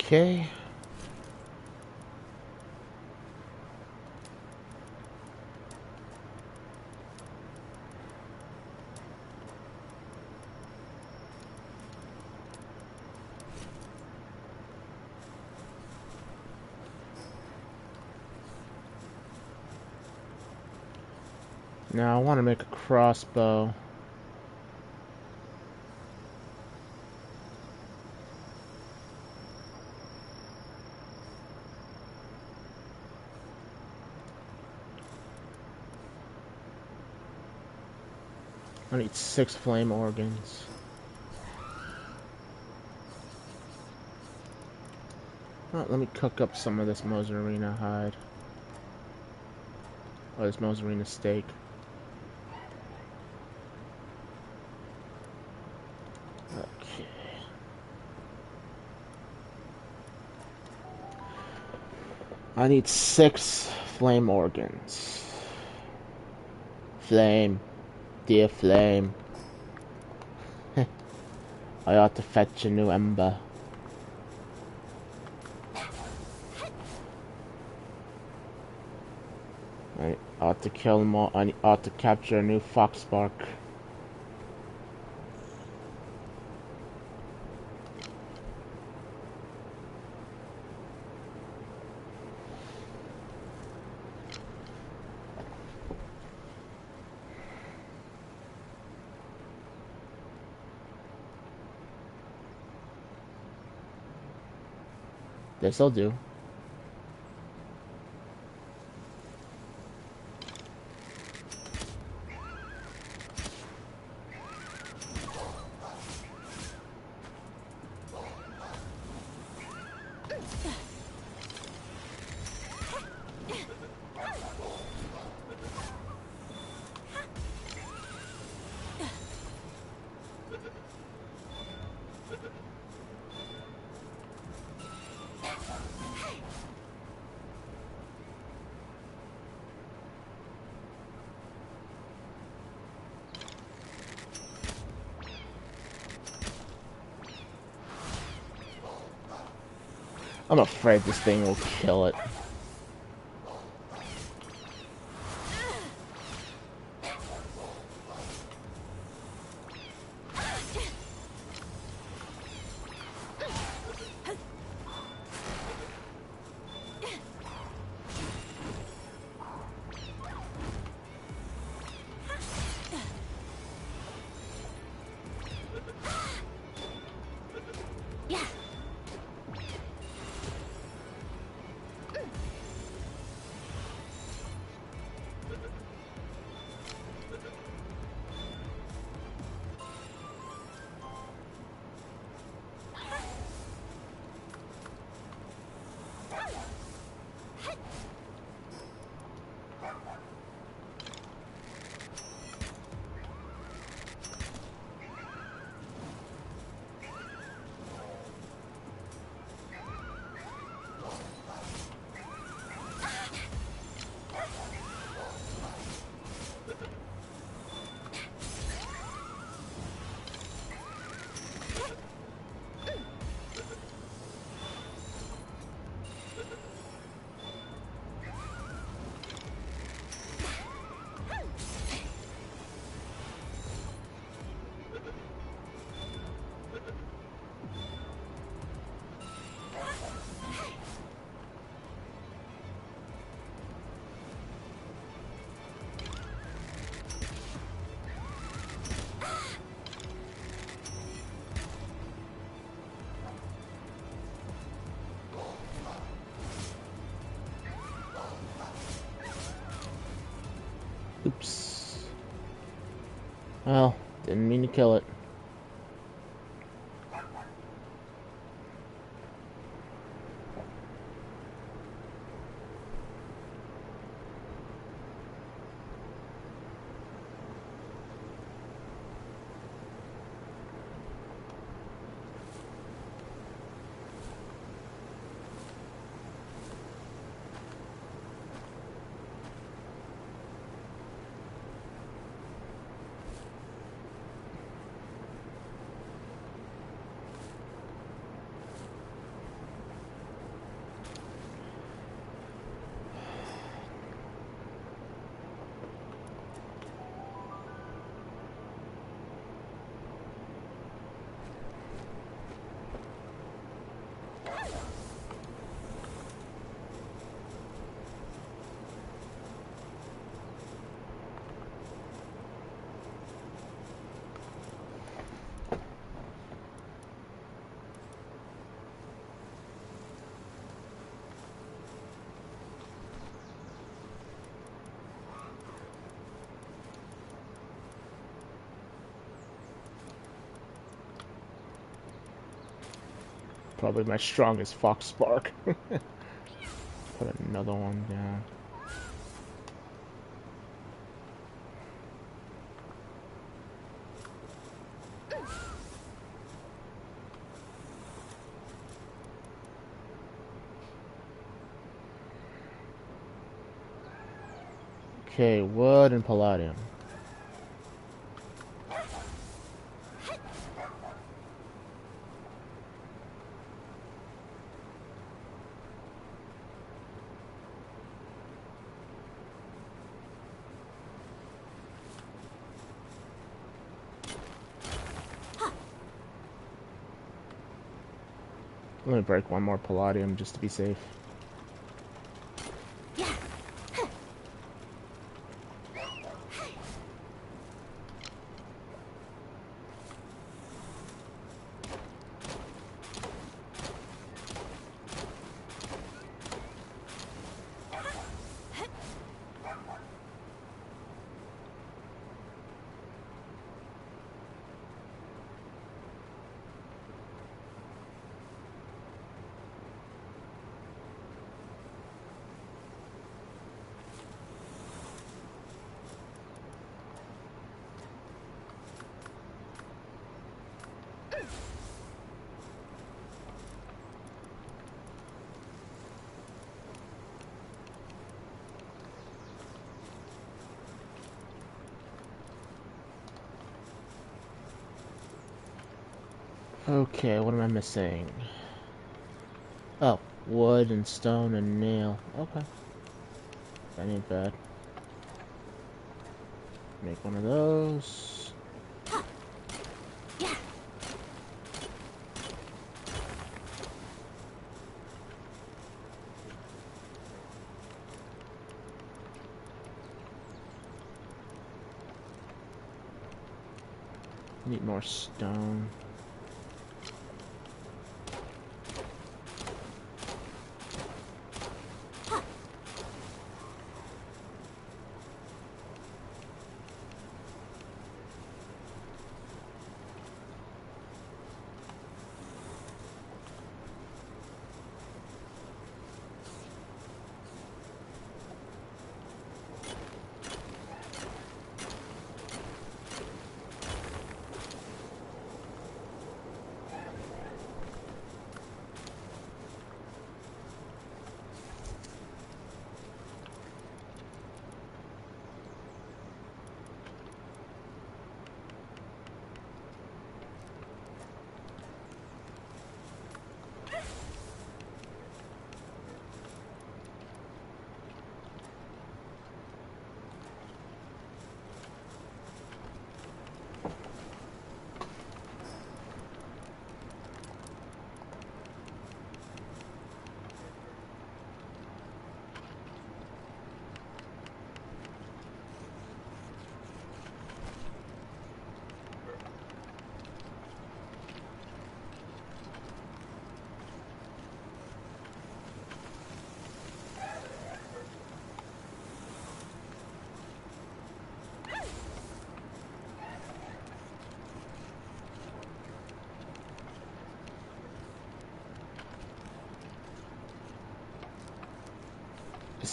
Speaker 1: Okay. Now I want to make a crossbow. I need 6 flame organs. Oh, let me cook up some of this mozzarella hide. Or this mozzarella steak. Okay. I need 6 flame organs. Flame. Dear flame. I ought to fetch a new ember. I ought to kill more. I ought to capture a new foxbark. This'll do. I'm afraid this thing will kill it. Oops. Well, didn't mean to kill it. Probably my strongest fox spark. Put another one down. Okay, wood and palladium. Let me break one more palladium just to be safe. Okay, what am I missing? Oh, wood and stone and nail. Okay. That ain't bad. Make one of those. Need more stone.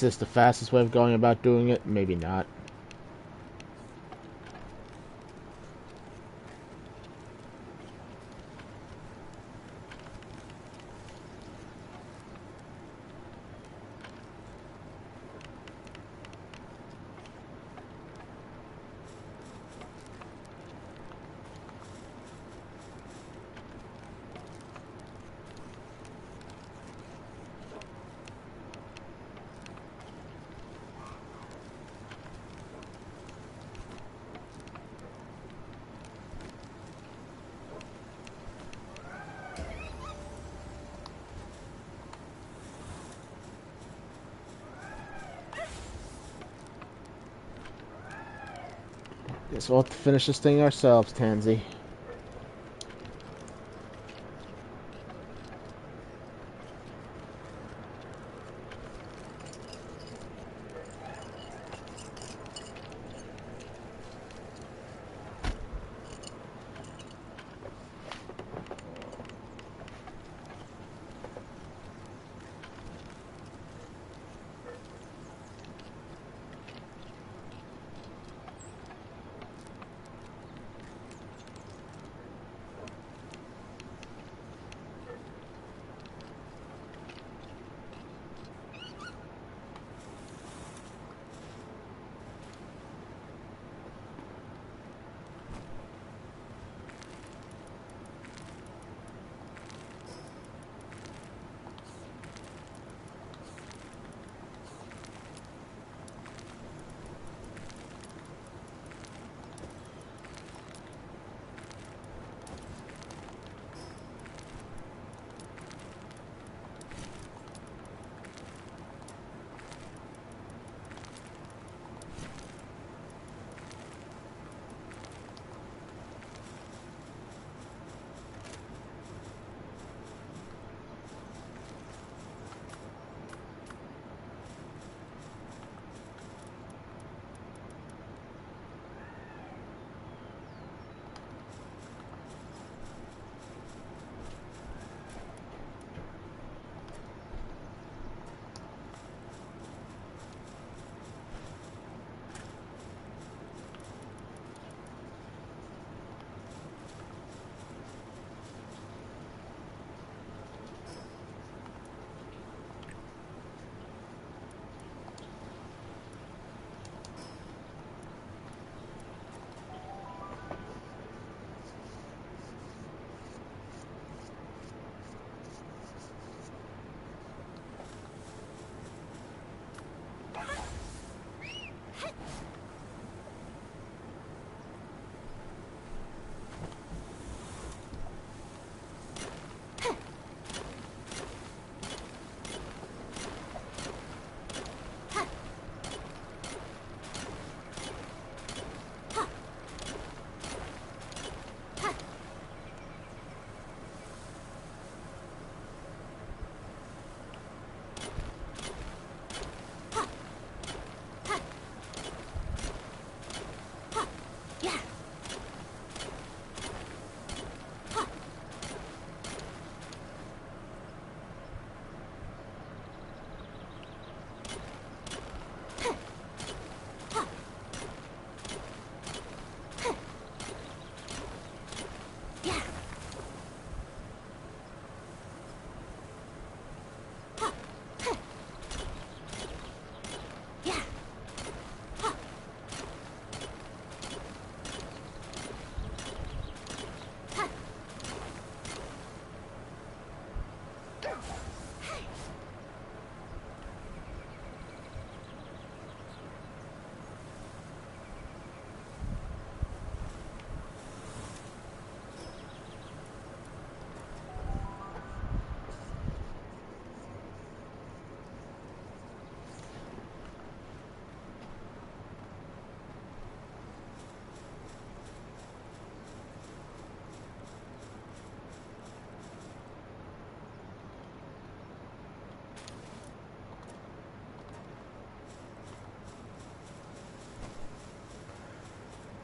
Speaker 1: this the fastest way of going about doing it? Maybe not. Guess we'll have to finish this thing ourselves, Tansy.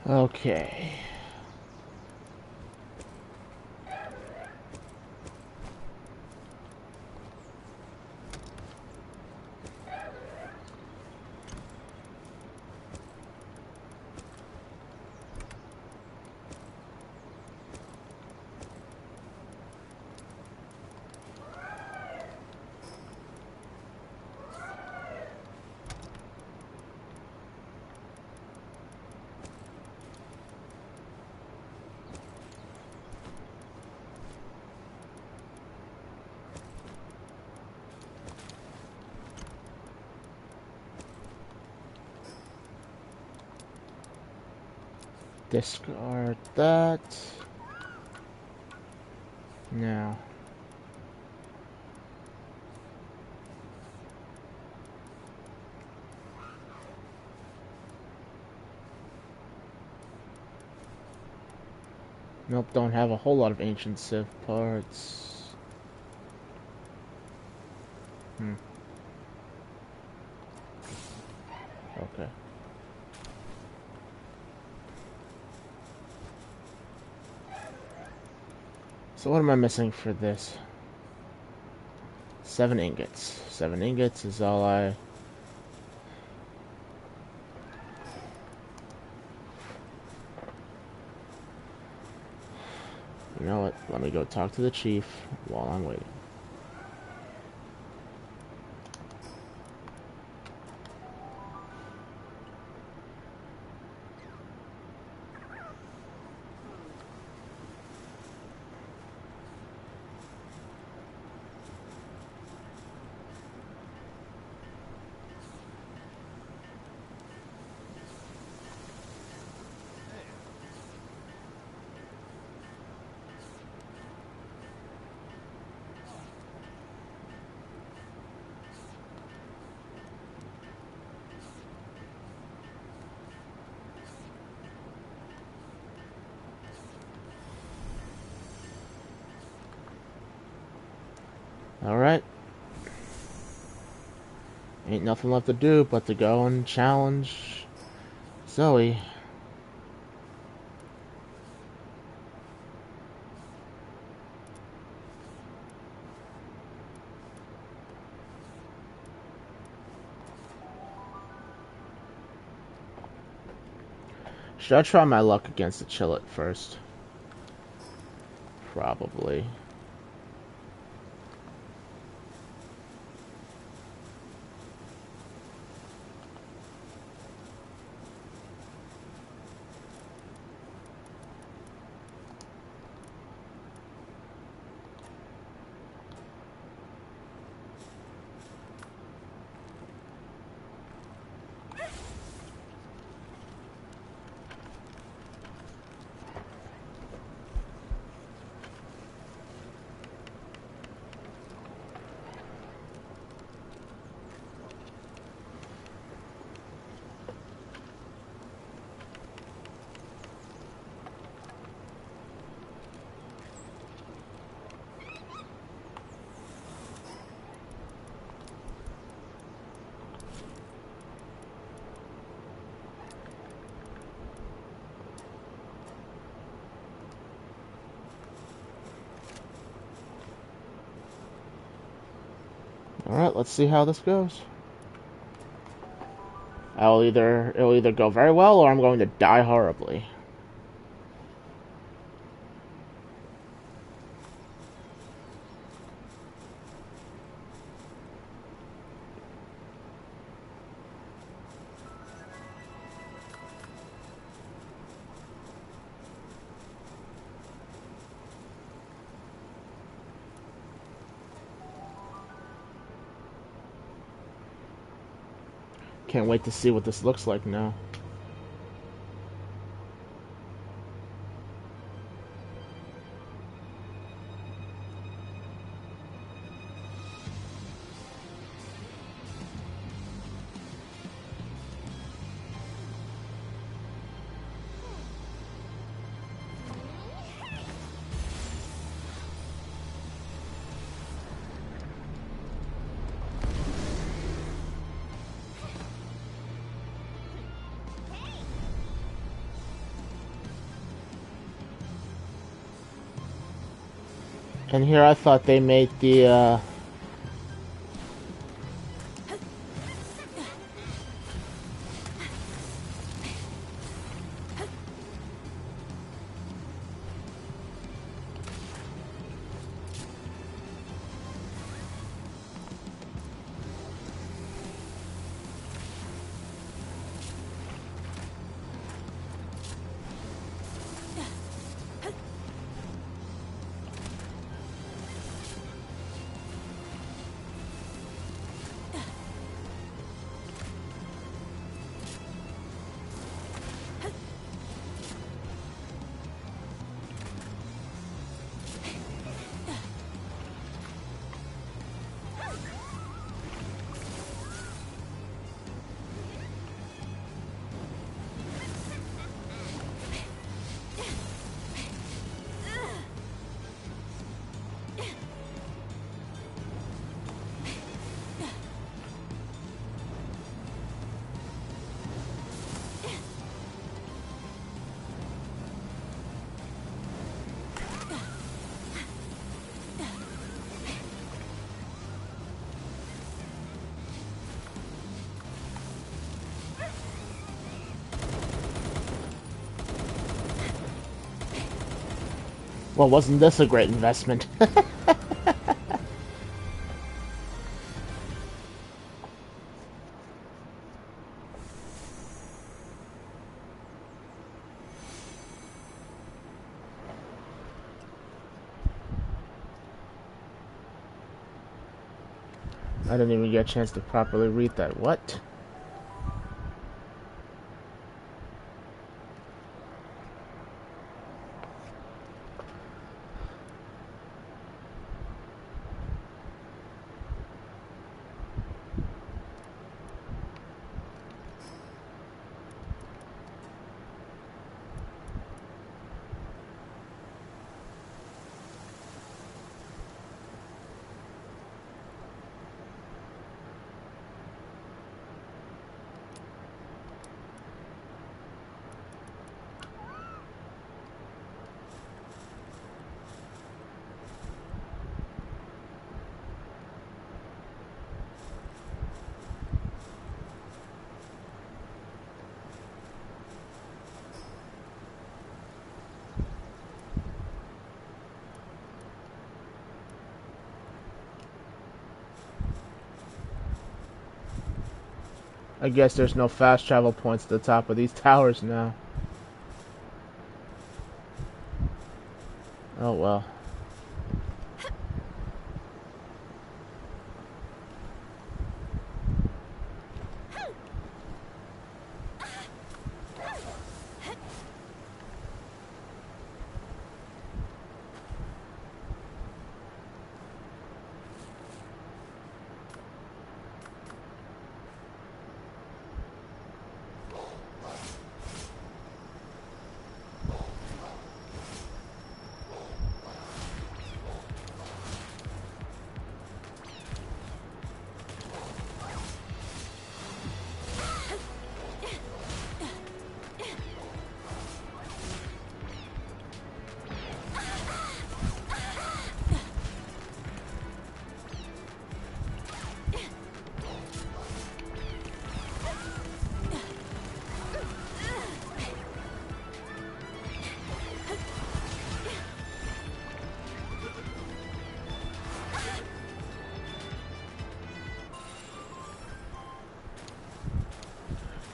Speaker 1: Okay. Discard that. Now. Nope, don't have a whole lot of ancient Civ parts. Okay. So what am I missing for this? 7 ingots. 7 ingots is all I... You know what? Let me go talk to the chief while I'm waiting. Alright. Ain't nothing left to do but to go and challenge Zoe. Should I try my luck against the Chillet first? Probably. Alright, let's see how this goes. It'll either go very well or I'm going to die horribly. Can't wait to see what this looks like now. And here I thought they made the, Well, wasn't this a great investment? I didn't even get a chance to properly read that. What? I guess there's no fast travel points at the top of these towers now. Oh well.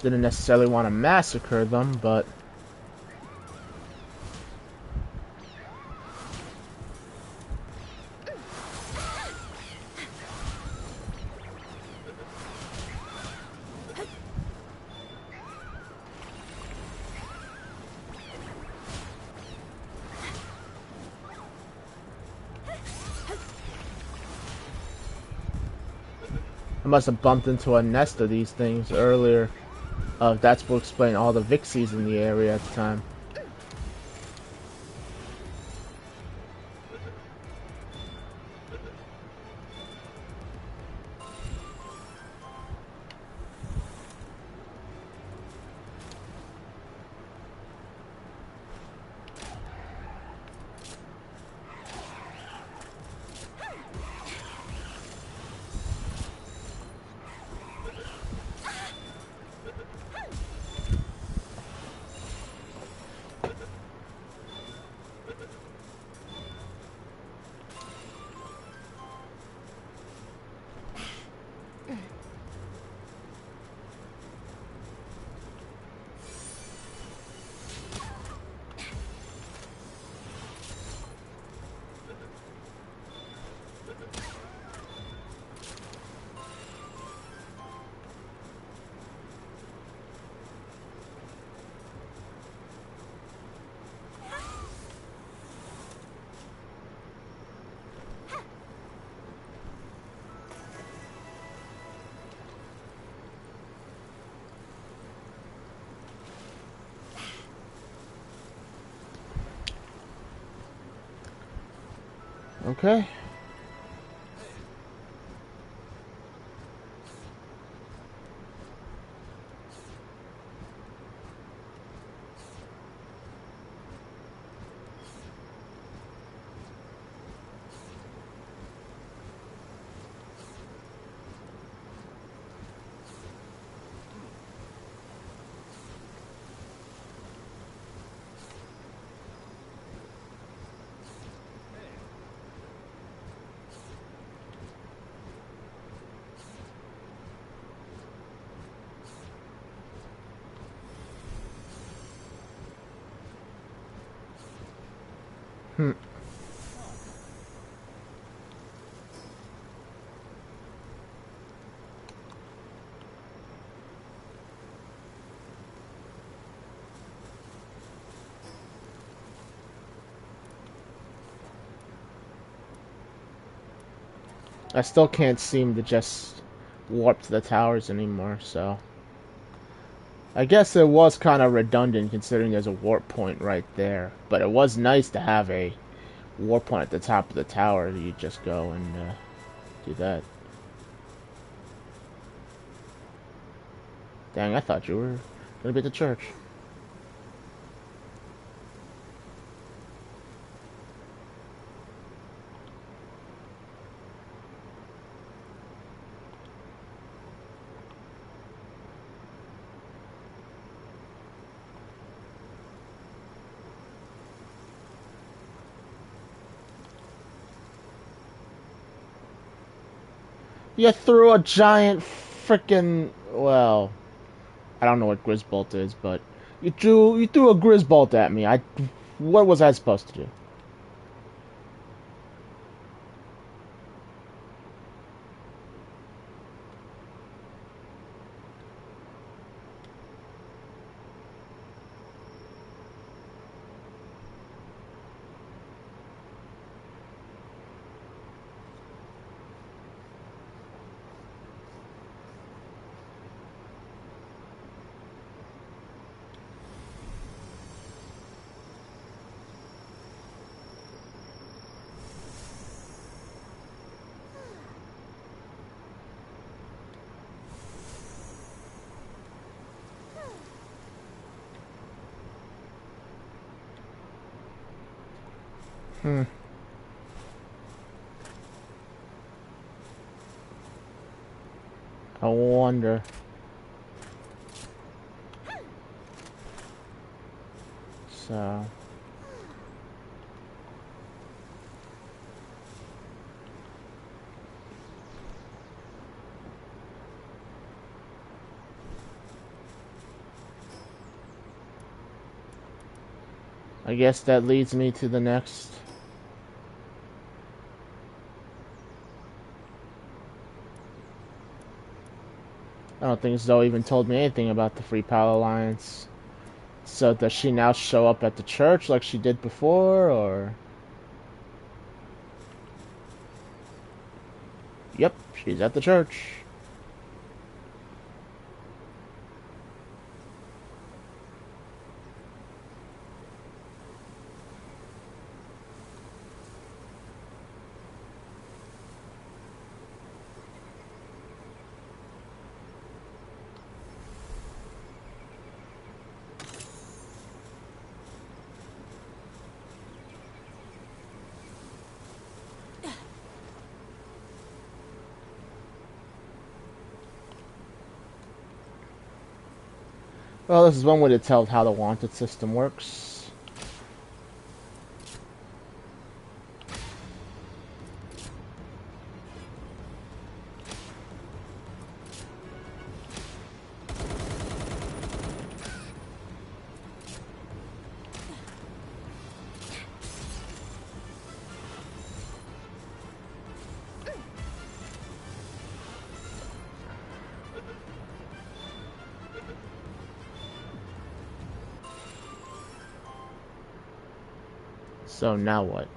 Speaker 1: Didn't necessarily want to massacre them, but I must have bumped into a nest of these things earlier. That's what explain all the Vixies in the area at the time. Okay. Hmm. I still can't seem to just warp to the towers anymore, so... I guess it was kind of redundant considering there's a warp point right there. But it was nice to have a warp point at the top of the tower. You just go and do that. Dang, I thought you were gonna be at the church. You threw a giant freaking, well, I don't know what Grizzbolt is, but you threw a Grizzbolt at me. What was I supposed to do? Hmm. I wonder. So. I guess that leads me to the next. I don't think Zoe even told me anything about the Free Pal Alliance. So does she now show up at the church like she did before, or? Yep, she's at the church. Well, this is one way to tell how the wanted system works. So now what?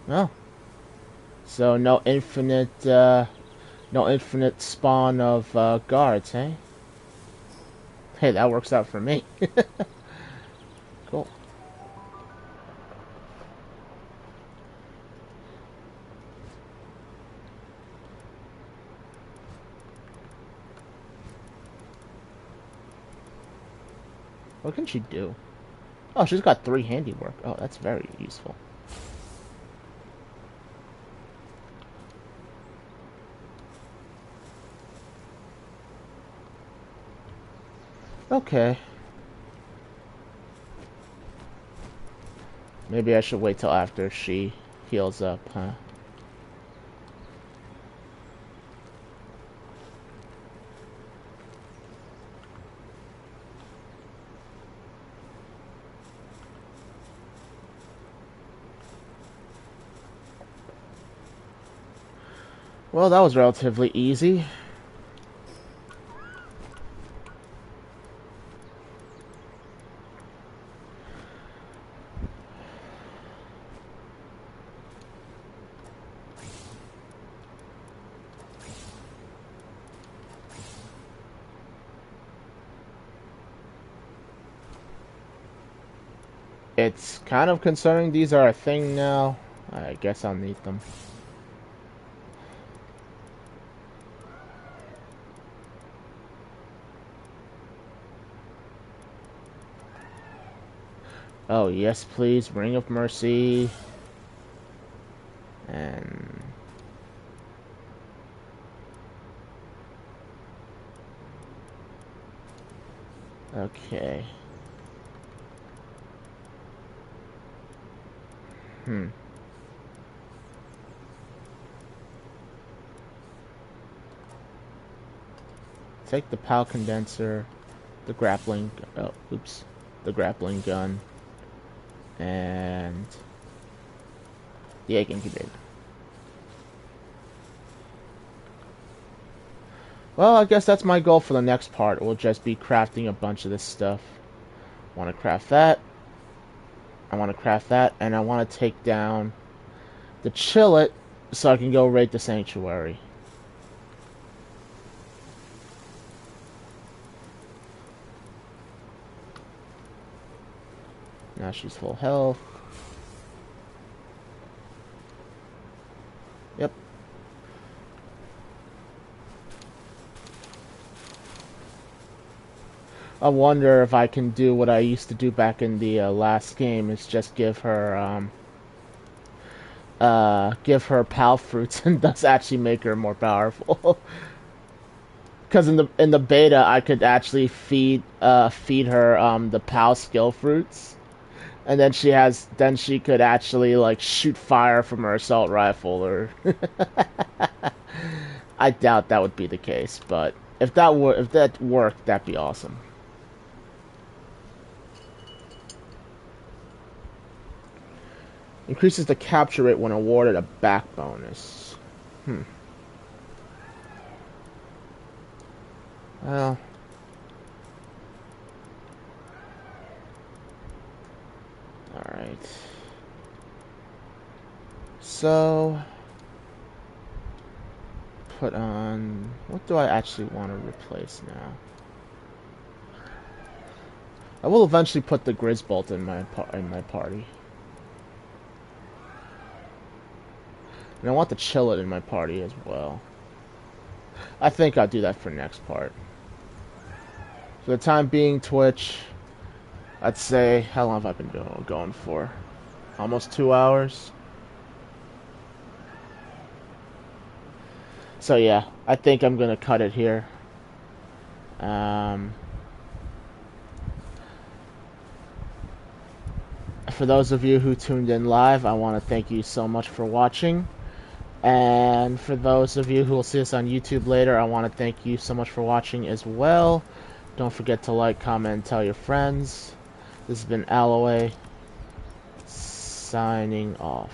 Speaker 1: Oh. So no infinite spawn of guards, hey? Hey, that works out for me. Cool. What can she do? Oh, she's got 3 handiwork. Oh, that's very useful. Okay. Maybe I should wait till after she heals up, huh? Well, that was relatively easy. It's kind of concerning these are a thing now. I guess I'll need them. Oh, yes, please. Ring of Mercy. And... okay. Take the PAL condenser, the grappling... oh, oops. The grappling gun. And... the egg incubator. Well, I guess that's my goal for the next part. It will just be crafting a bunch of this stuff. I want to craft that. I want to craft that. And I want to take down the chillet so I can go raid the sanctuary. Now she's full health. Yep. I wonder if I can do what I used to do back in the last game, is just give her pal fruits and thus actually make her more powerful. Because in the beta, I could actually feed her the pal skill fruits, and then she could actually like shoot fire from her assault rifle. Or I doubt that would be the case, but if that worked, that'd be awesome. Increases the capture rate when awarded a back bonus. Well. Alright. So... put on... what do I actually want to replace now? I will eventually put the Grizzbolt in my party. And I want the Chillet in my party as well. I think I'll do that for next part. For the time being, Twitch, I'd say, how long have I been going for? Almost 2 hours? So yeah, I think I'm gonna cut it here. For those of you who tuned in live, I want to thank you so much for watching. And for those of you who will see us on YouTube later, I want to thank you so much for watching as well. Don't forget to like, comment, and tell your friends. This has been Alloway, signing off.